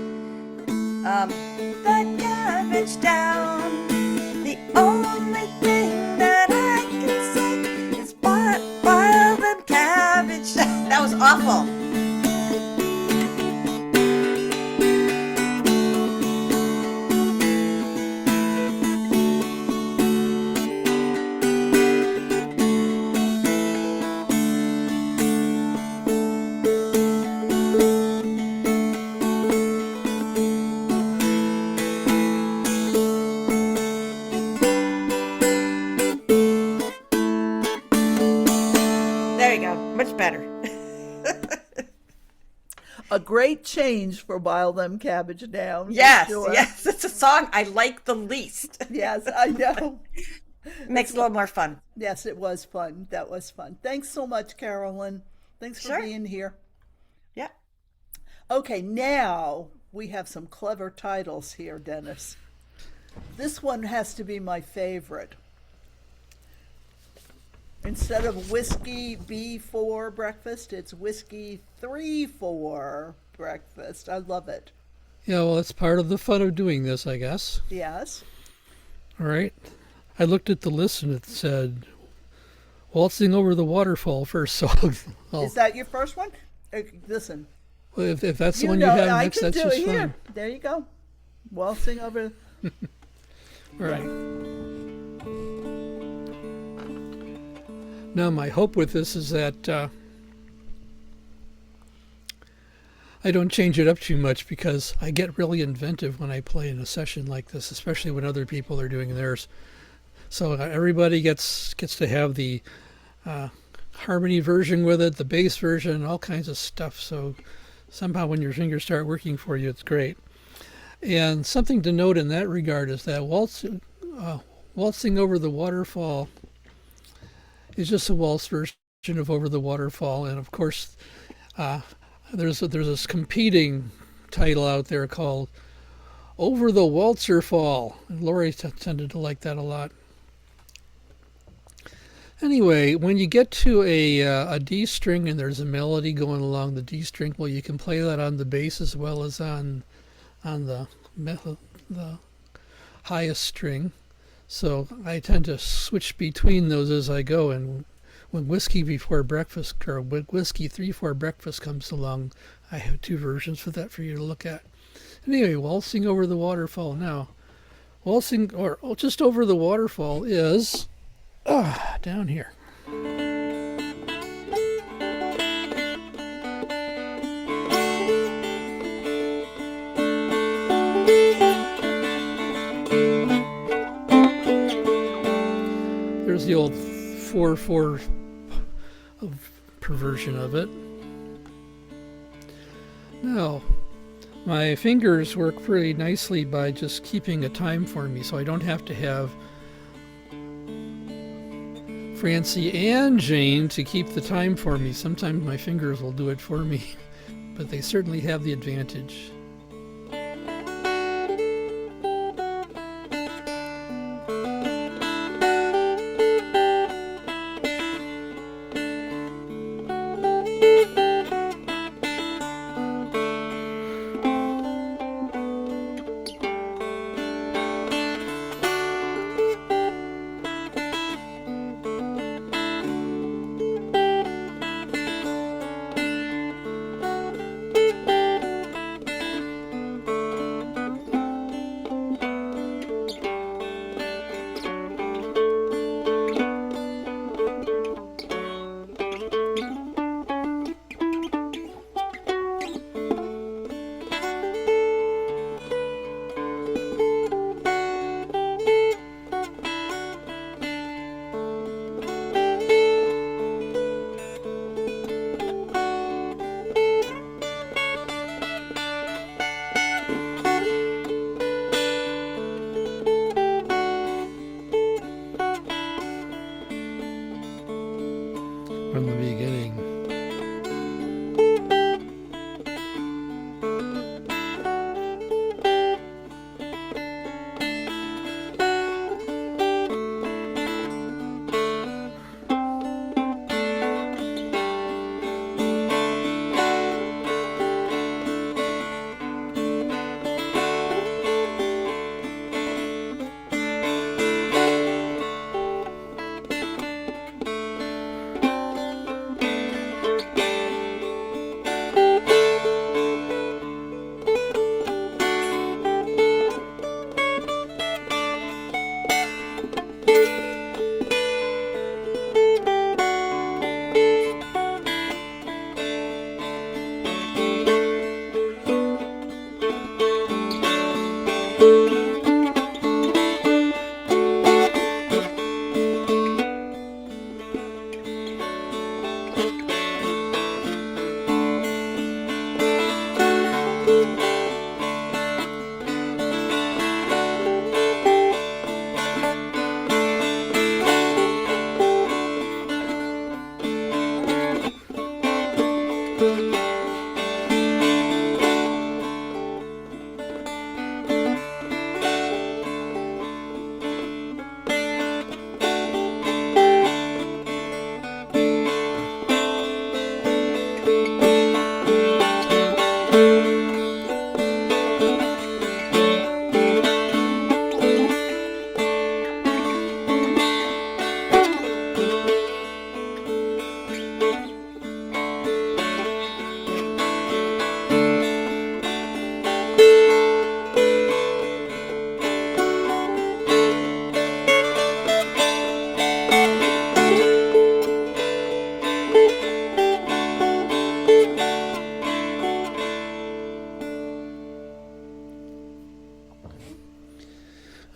That cabbage down. The only thing that I can say is boil the cabbage. That was awful. There you go. Much better.
A great change for While Them Cabbage Down. for
Yes,
sure.
yes. It's a song I like the least.
Yes, I know.
Makes it a little more fun.
Yes, it was fun. That was fun. Thanks so much, Carolyn. Thanks for
Sure.
being here.
Yeah.
Okay, now we have some clever titles here, Dennis. This one has to be my favorite. Instead of whiskey B4 breakfast, it's whiskey 3-4 breakfast. I love it.
Yeah, well, it's part of the fun of doing this, I guess.
Yes.
All right. I looked at the list and it said Waltzing Over the Waterfall first song. Oh,
Is that your first one? Listen.
well, if that's the
You
one
know,
you have
I
next,
can
that's
do
just
it
fine.
here. There you go. Waltzing over.
All right. Now, my hope with this is that I don't change it up too much, because I get really inventive when I play in a session like this, especially when other people are doing theirs. So everybody gets to have the harmony version with it, the bass version, all kinds of stuff. So somehow when your fingers start working for you, it's great. And something to note in that regard is that Waltzing Over the Waterfall is just a waltz version of Over the Waterfall. And of course, there's this competing title out there called Over the Waltzer Fall. And Lori tended to like that a lot. Anyway, when you get to a D string and there's a melody going along the D string, well, you can play that on the bass as well as on the highest string. So I tend to switch between those as I go. And when Whiskey Before Breakfast, or when Whiskey 3-4 Breakfast comes along, I have two versions for that for you to look at. Anyway, Waltzing Over the Waterfall now. Waltzing, or just Over the Waterfall is down here. There's the old 4/4 perversion of it. Now, my fingers work pretty nicely by just keeping a time for me, so I don't have to have Francie and Jane to keep the time for me. Sometimes my fingers will do it for me, but they certainly have the advantage. From the beginning.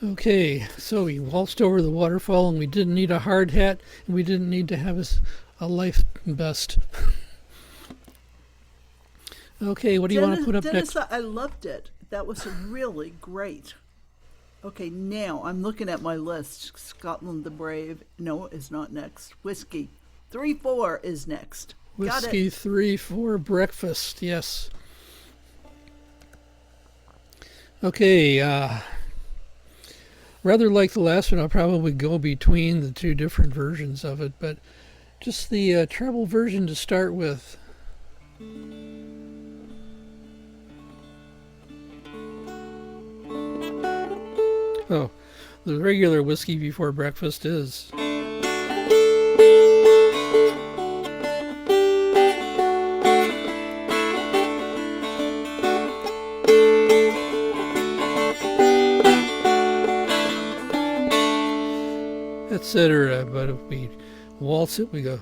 Okay, so we waltzed over the waterfall, and we didn't need a hard hat, and we didn't need to have a life vest. Okay, what do you want to put up
Dennis,
next?
I loved it. That was really great. Okay, now I'm looking at my list. Scotland the Brave, no, is not next. Whiskey 3-4 is next. Got
Whiskey
it.
3-4 breakfast, yes. Okay, rather like the last one, I'll probably go between the two different versions of it, but just the treble version to start with. Oh, the regular Whiskey Before Breakfast is. Etc. But if we waltz it, we go.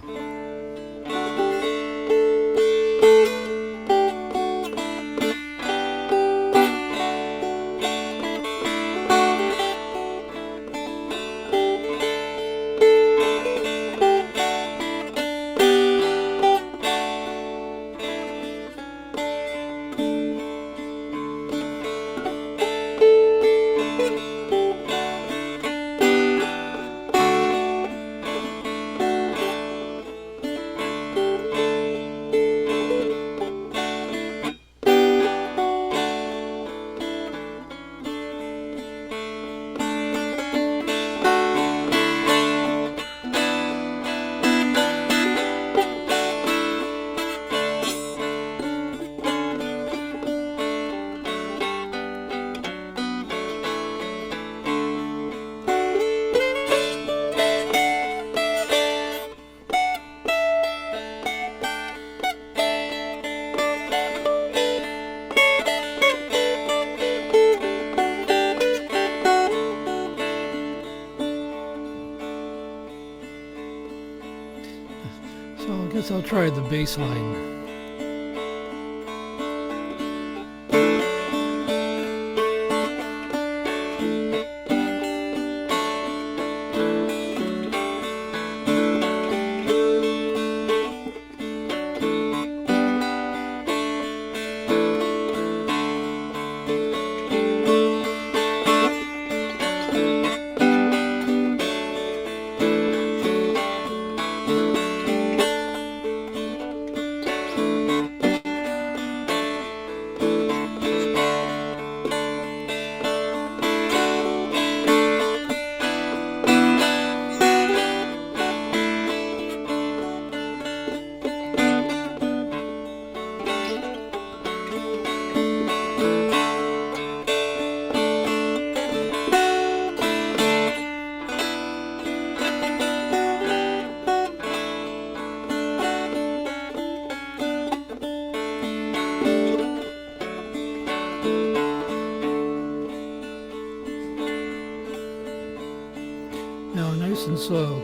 So I guess I'll try the bass line. Now nice and slow.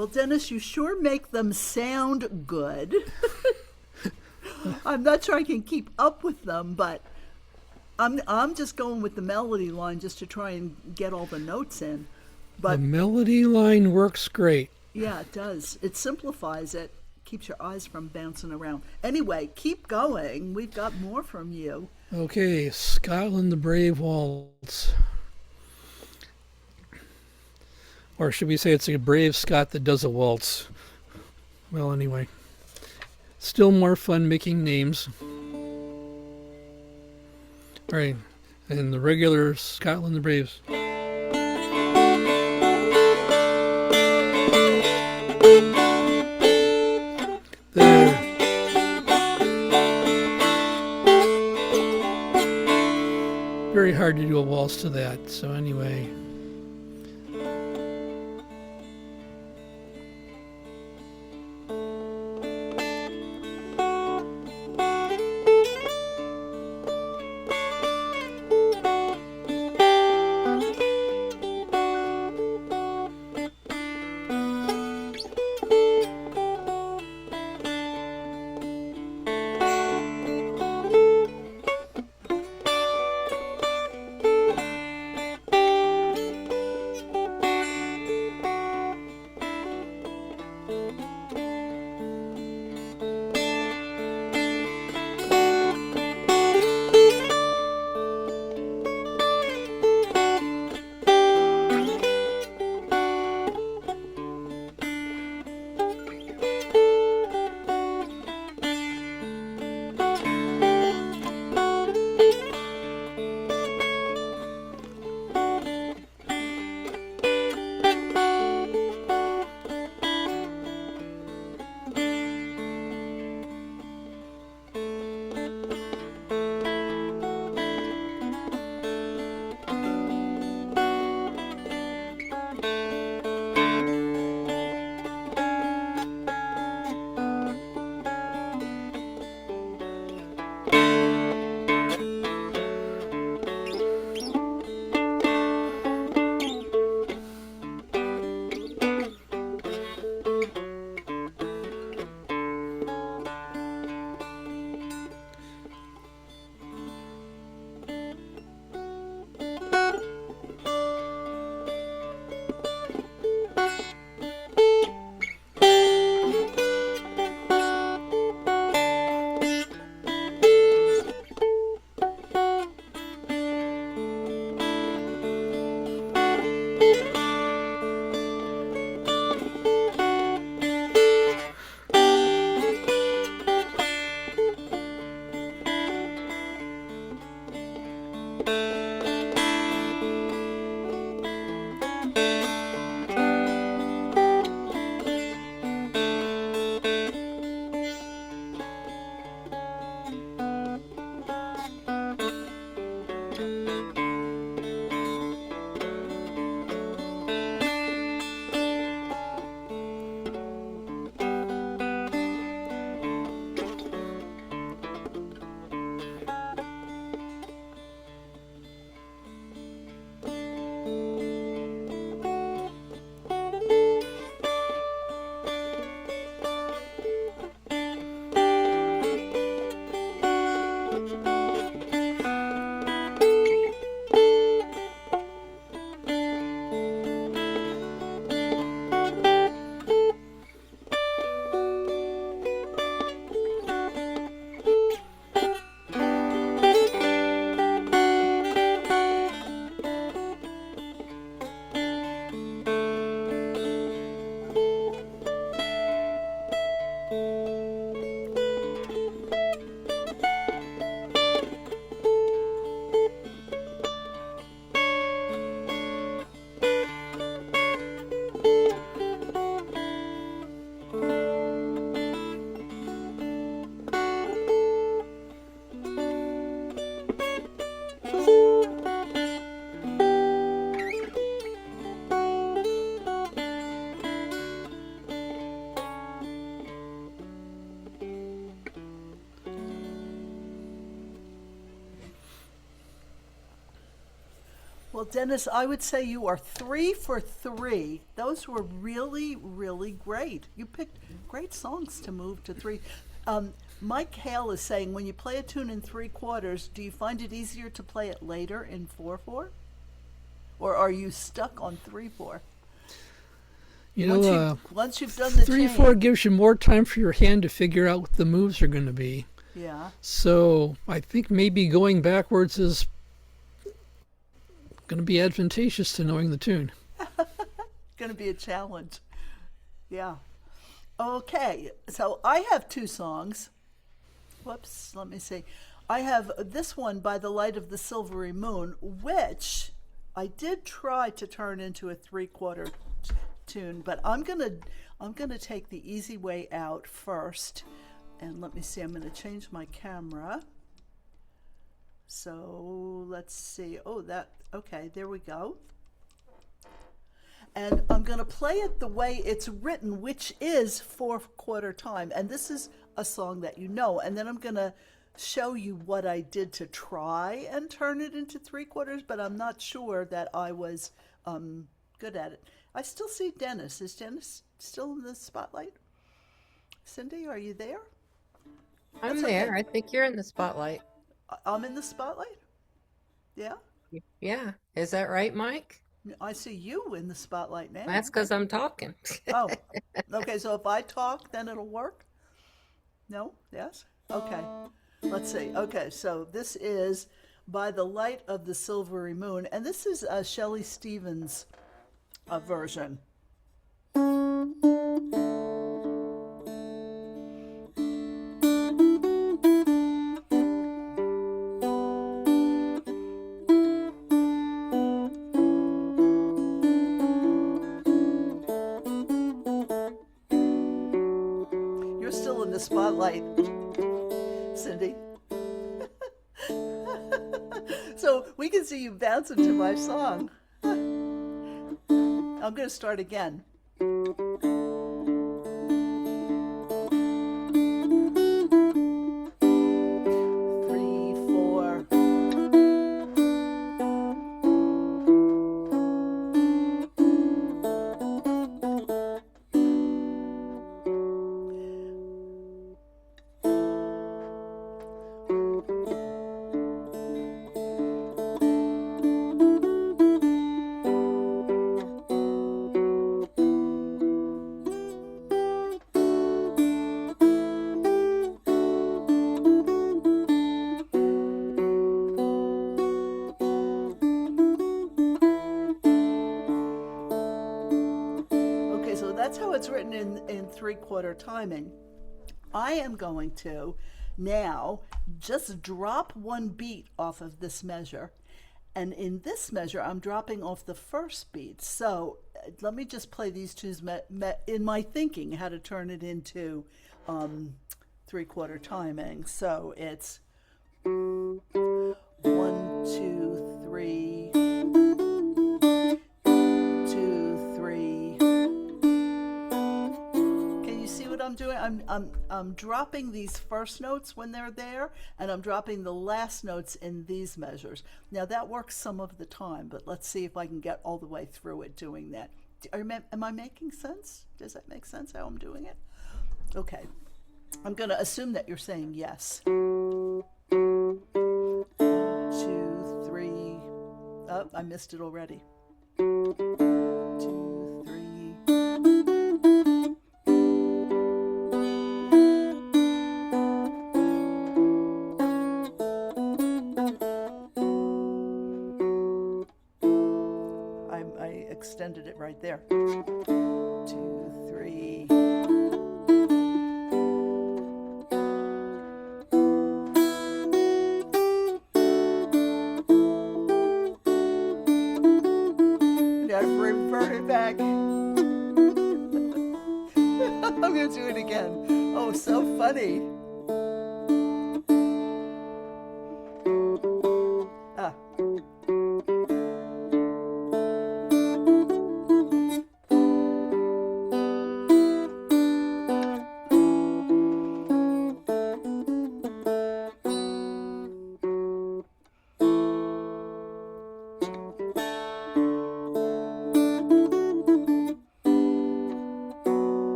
Well, Dennis, you sure make them sound good. I'm not sure I can keep up with them, but I'm just going with the melody line just to try and get all the notes in. But
the melody line works great.
yeah, it does. It simplifies it, keeps your eyes from bouncing around. Anyway, keep going. We've got more from you.
Okay, Scotland the Brave Waltz. Or should we say it's a brave Scot that does a waltz? Well, anyway. Still more fun making names. All right, and the regular Scotland the Braves. There. Very hard to do a waltz to that, so anyway.
Well, Dennis, I would say you are 3 for 3. Those were really, really great. You picked great songs to move to 3. Mike Hale is saying, when you play a tune in 3/4, do you find it easier to play it later in 4/4? Or are you stuck on 3/4?
You know,
Once you've done the
3/4
chain.
gives you more time for your hand to figure out what the moves are going to be.
Yeah.
So I think maybe going backwards is going to be advantageous to knowing the tune.
Going to be a challenge. Yeah. Okay, so I have 2 songs. Whoops, let me see. I have this one, By the Light of the Silvery Moon, which I did try to turn into a 3/4 tune, but I'm gonna take the easy way out first. And let me see, I'm gonna change my camera. So let's see. Okay, there we go. And I'm going to play it the way it's written, which is 4/4 time. And this is a song that you know. And then I'm going to show you what I did to try and turn it into 3/4, but I'm not sure that I was good at it. I still see Dennis. Is Dennis still in the spotlight? Cindy, are you there?
I'm
That's
there.
okay.
I think you're in the spotlight.
I'm in the spotlight? Yeah?
Yeah. Is that right, Mike?
I see you in the spotlight now.
That's because I'm talking.
Oh, okay. So if I talk, then it'll work? No? Yes? Okay. Let's see. Okay, so this is By the Light of the Silvery Moon, and this is Shelley Stevens' version. You're still in the spotlight, Cindy. So we can see you bouncing to my song. I'm going to start again. 3, 4. Okay, so that's how it's written in 3/4 timing. I am going to now just drop one beat off of this measure. And in this measure, I'm dropping off the first beat. So let me just play these tunes in my thinking how to turn it into 3/4 timing. So it's 1, 2, 3, 2, 3. Can you see what I'm doing? I'm dropping these first notes when they're there, and I'm dropping the last notes in these measures. Now that works some of the time, but let's see if I can get all the way through it doing that. Am I making sense? Does that make sense how I'm doing it? Okay. I'm going to assume that you're saying yes. 1, 2, 3. Oh, I missed it already. 2, 3. I extended it right there. 2, 3. Now revert it back. I'm going to do it again. Oh, so funny. Ah.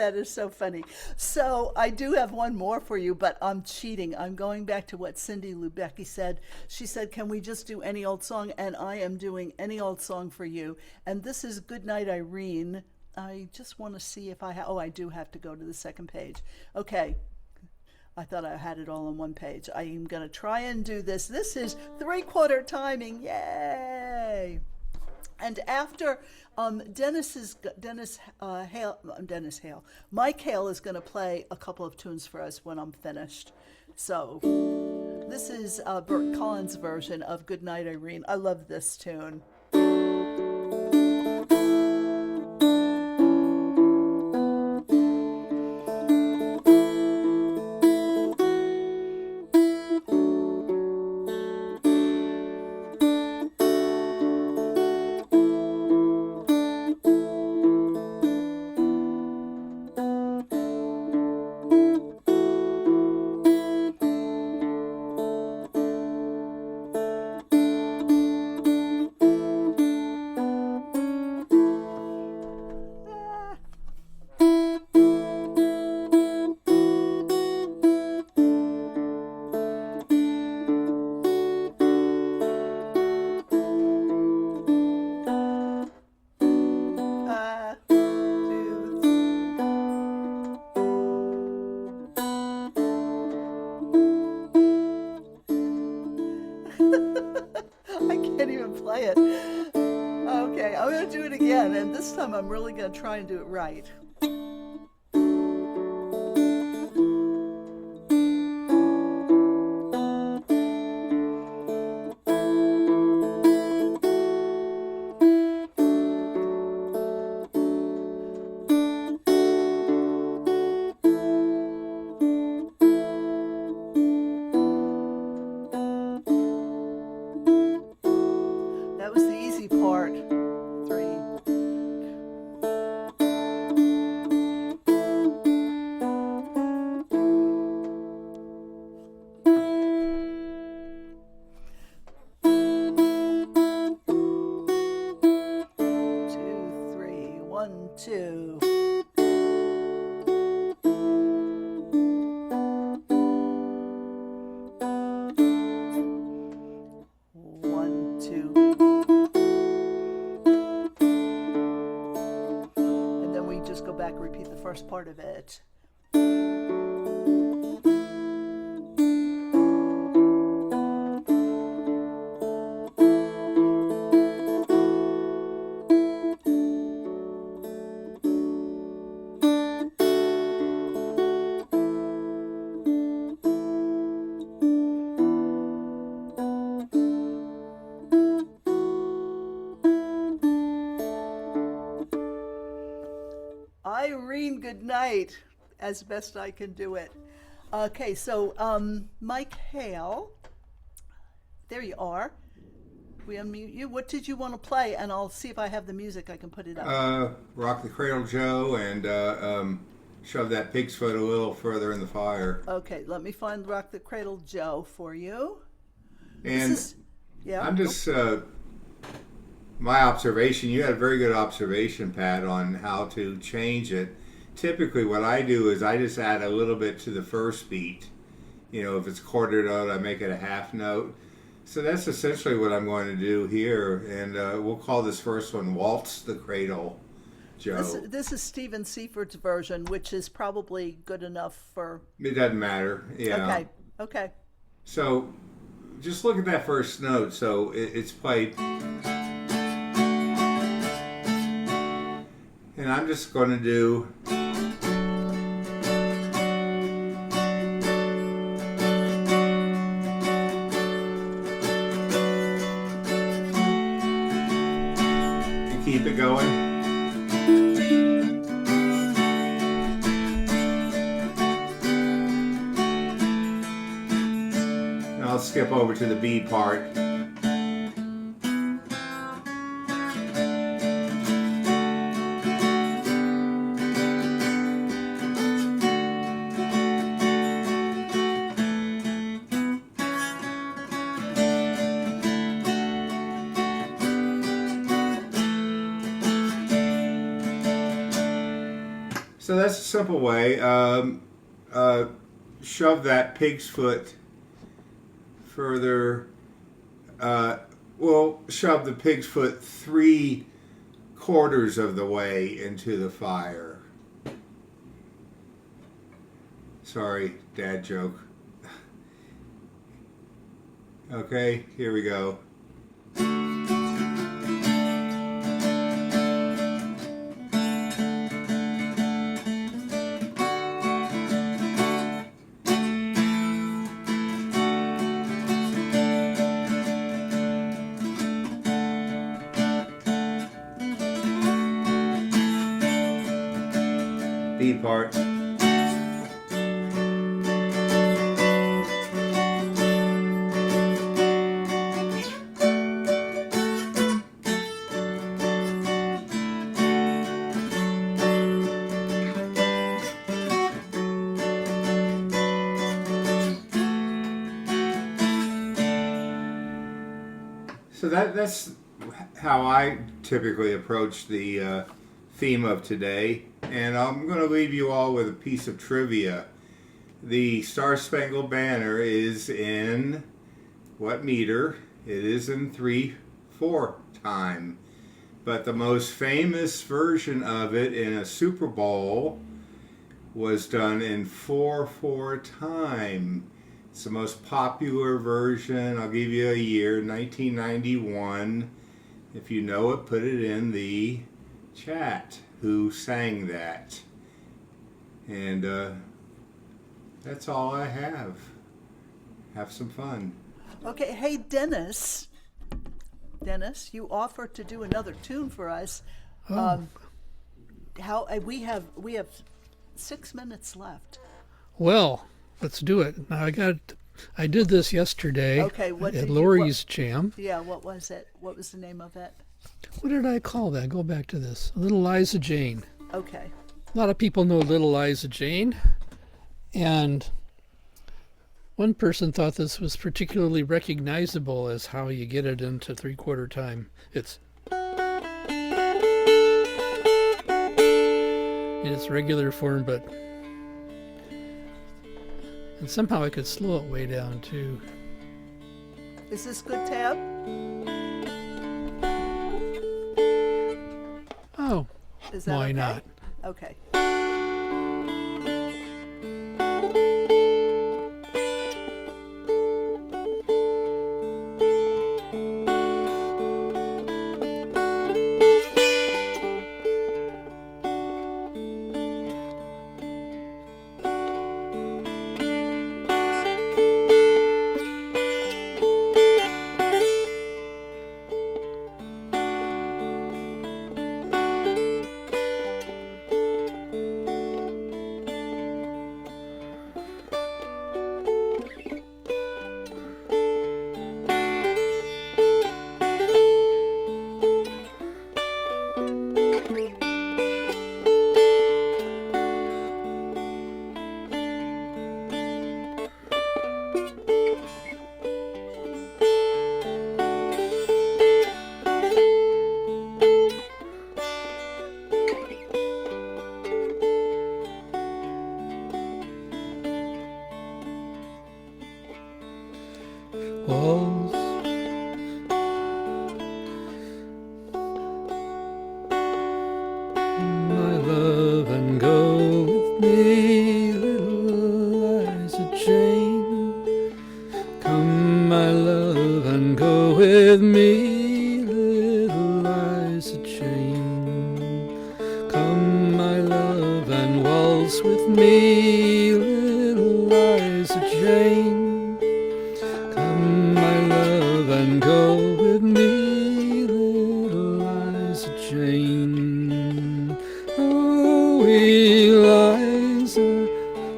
That is so funny. So I do have one more for you, but I'm cheating. I'm going back to what Cindy Lubecki said. She said, can we just do any old song? And I am doing any old song for you. And this is Goodnight Irene. I just want to see if I do have to go to the second page. Okay. I thought I had it all on one page. I am going to try and do this. This is 3/4 timing. Yay! And after Mike Hale is going to play a couple of tunes for us when I'm finished. So this is Bert Collins' version of Goodnight Irene. I love this tune. I can't even play it. Okay, I'm going to do it again, and this time I'm really going to try and do it right. That was the easy part. 3. Two, 3, 1, 2. Go back and repeat the first part of it. Irene, good night, as best I can do it. Okay, so Mike Hale, there you are. We unmute you. What did you want to play? And I'll see if I have the music. I can put it up.
Rock the Cradle Joe and shove that pig's foot a little further in the fire.
Okay, let me find Rock the Cradle Joe for you.
And I'm just... my observation, you had a very good observation, Pat, on how to change it. Typically what I do is I just add a little bit to the first beat. You know, if it's a quarter note, I make it a half note. So that's essentially what I'm going to do here. And we'll call this first one Waltz the Cradle, Joe.
This is Stephen Seiferd's version, which is probably good enough for...
It doesn't matter, yeah.
Okay.
So just look at that first note. So it's played... And I'm just going to do and keep it going. And I'll skip over to the B part. So that's a simple way. Shove that pig's foot further. We'll shove the pig's foot 3/4 of the way into the fire. Sorry, dad joke. Okay, here we go. B part. So that's how I typically approach the theme of today. And I'm going to leave you all with a piece of trivia. The Star Spangled Banner is in what meter? It is in 3/4 time. But the most famous version of it in a Super Bowl was done in 4/4 time. It's the most popular version. I'll give you a year, 1991. If you know it, put it in the chat. Who sang that? And that's all I have. Have some fun.
Okay, hey Dennis. Dennis, you offered to do another tune for us.
Oh.
We have 6 minutes left.
Well, let's do it. Now I did this yesterday at Lori's Jam.
Yeah, what was it? What was the name of it?
What did I call that? Go back to this. Little Liza Jane.
Okay.
A lot of people know Little Liza Jane. And one person thought this was particularly recognizable as how you get it into 3/4 time. It's in its regular form, but and somehow I could slow it way down too.
Is this good, Tab?
Oh,
Is that
why
okay?
not?
Okay.
Waltz. My love, and go with me, little Liza Jane. Come, my love, and go with me, little Liza Jane. Come, my love, and waltz with me, little Liza Jane. And go with me, little Liza Jane. Oh, Eliza,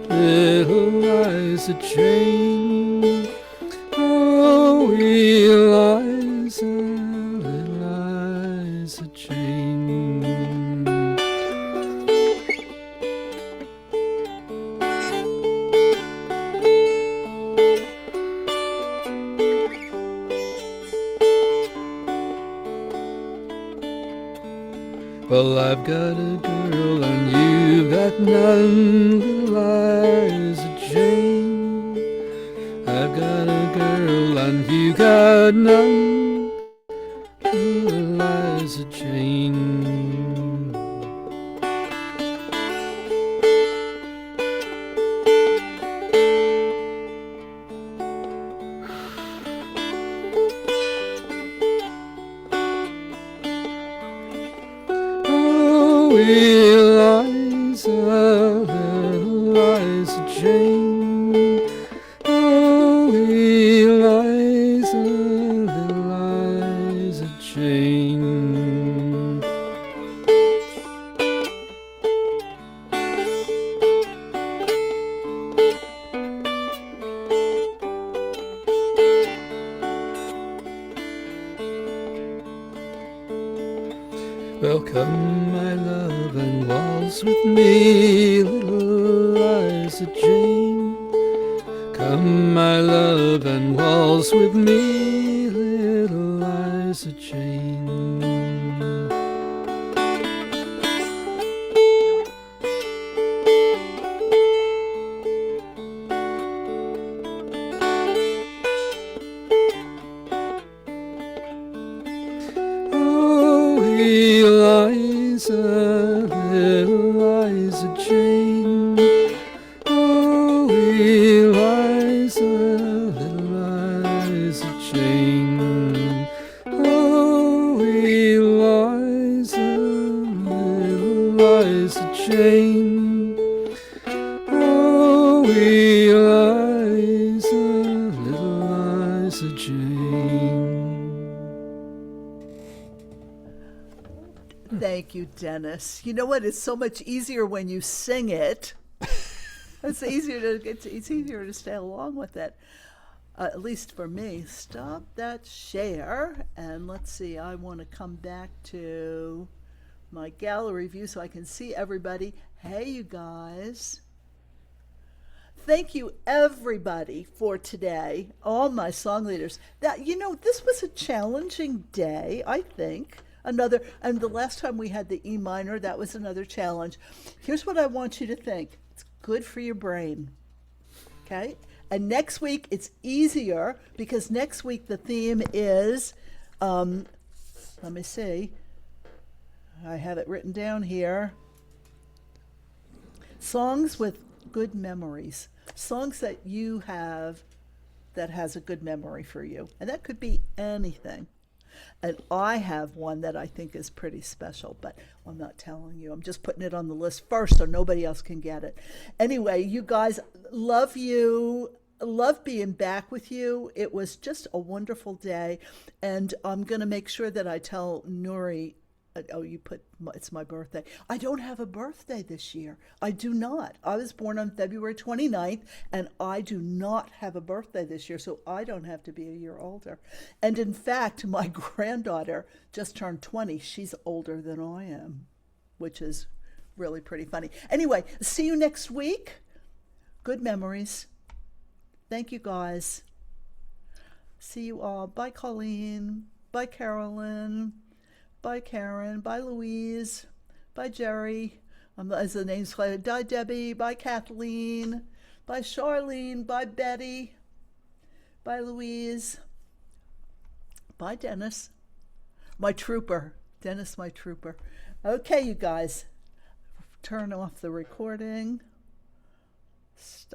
little Liza Jane. Oh, Eliza, little Liza Jane. Well, I've got a girl and you've got none, little Liza Jane. I've got a girl and you got none, little Liza Jane. Oh, Eliza, little Liza Jane. Oh, Eliza, little Liza Jane. Well, come, my love, and waltz with me, little Liza Jane. Come, my love, and waltz with me, little Liza Jane. Oh, Eliza, little Liza Jane. Oh, Eliza, little Liza Jane. Oh, Eliza, little Liza Jane. Oh, Eliza, little Liza Jane.
Thank you, Dennis. You know what? It's so much easier when you sing it. It's easier to stay along with it. At least for me. Stop that share, and let's see. I want to come back to my gallery view so I can see everybody. Hey, you guys. Thank you, everybody, for today. All my song leaders. This was a challenging day, I think. And the last time we had the E minor, that was another challenge. Here's what I want you to think. It's good for your brain. Okay? And next week, it's easier because next week the theme is, let me see. I have it written down here. Songs with good memories. Songs that you have that has a good memory for you. And that could be anything. And I have one that I think is pretty special, but I'm not telling you. I'm just putting it on the list first so nobody else can get it. Anyway, you guys, love you. Love being back with you. It was just a wonderful day. And I'm going to make sure that I tell Nori, it's my birthday. I don't have a birthday this year. I do not. I was born on February 29th, and I do not have a birthday this year, so I don't have to be a year older. And in fact, my granddaughter just turned 20. She's older than I am, which is really pretty funny. Anyway, see you next week. Good memories. Thank you, guys. See you all. Bye, Colleen. Bye, Carolyn. Bye, Karen. Bye, Louise. Bye, Jerry. As the name's played. Bye, Debbie. Bye, Kathleen. Bye, Charlene. Bye, Betty. Bye, Louise. Bye, Dennis. My trooper. Dennis, my trooper. Okay, you guys. Turn off the recording.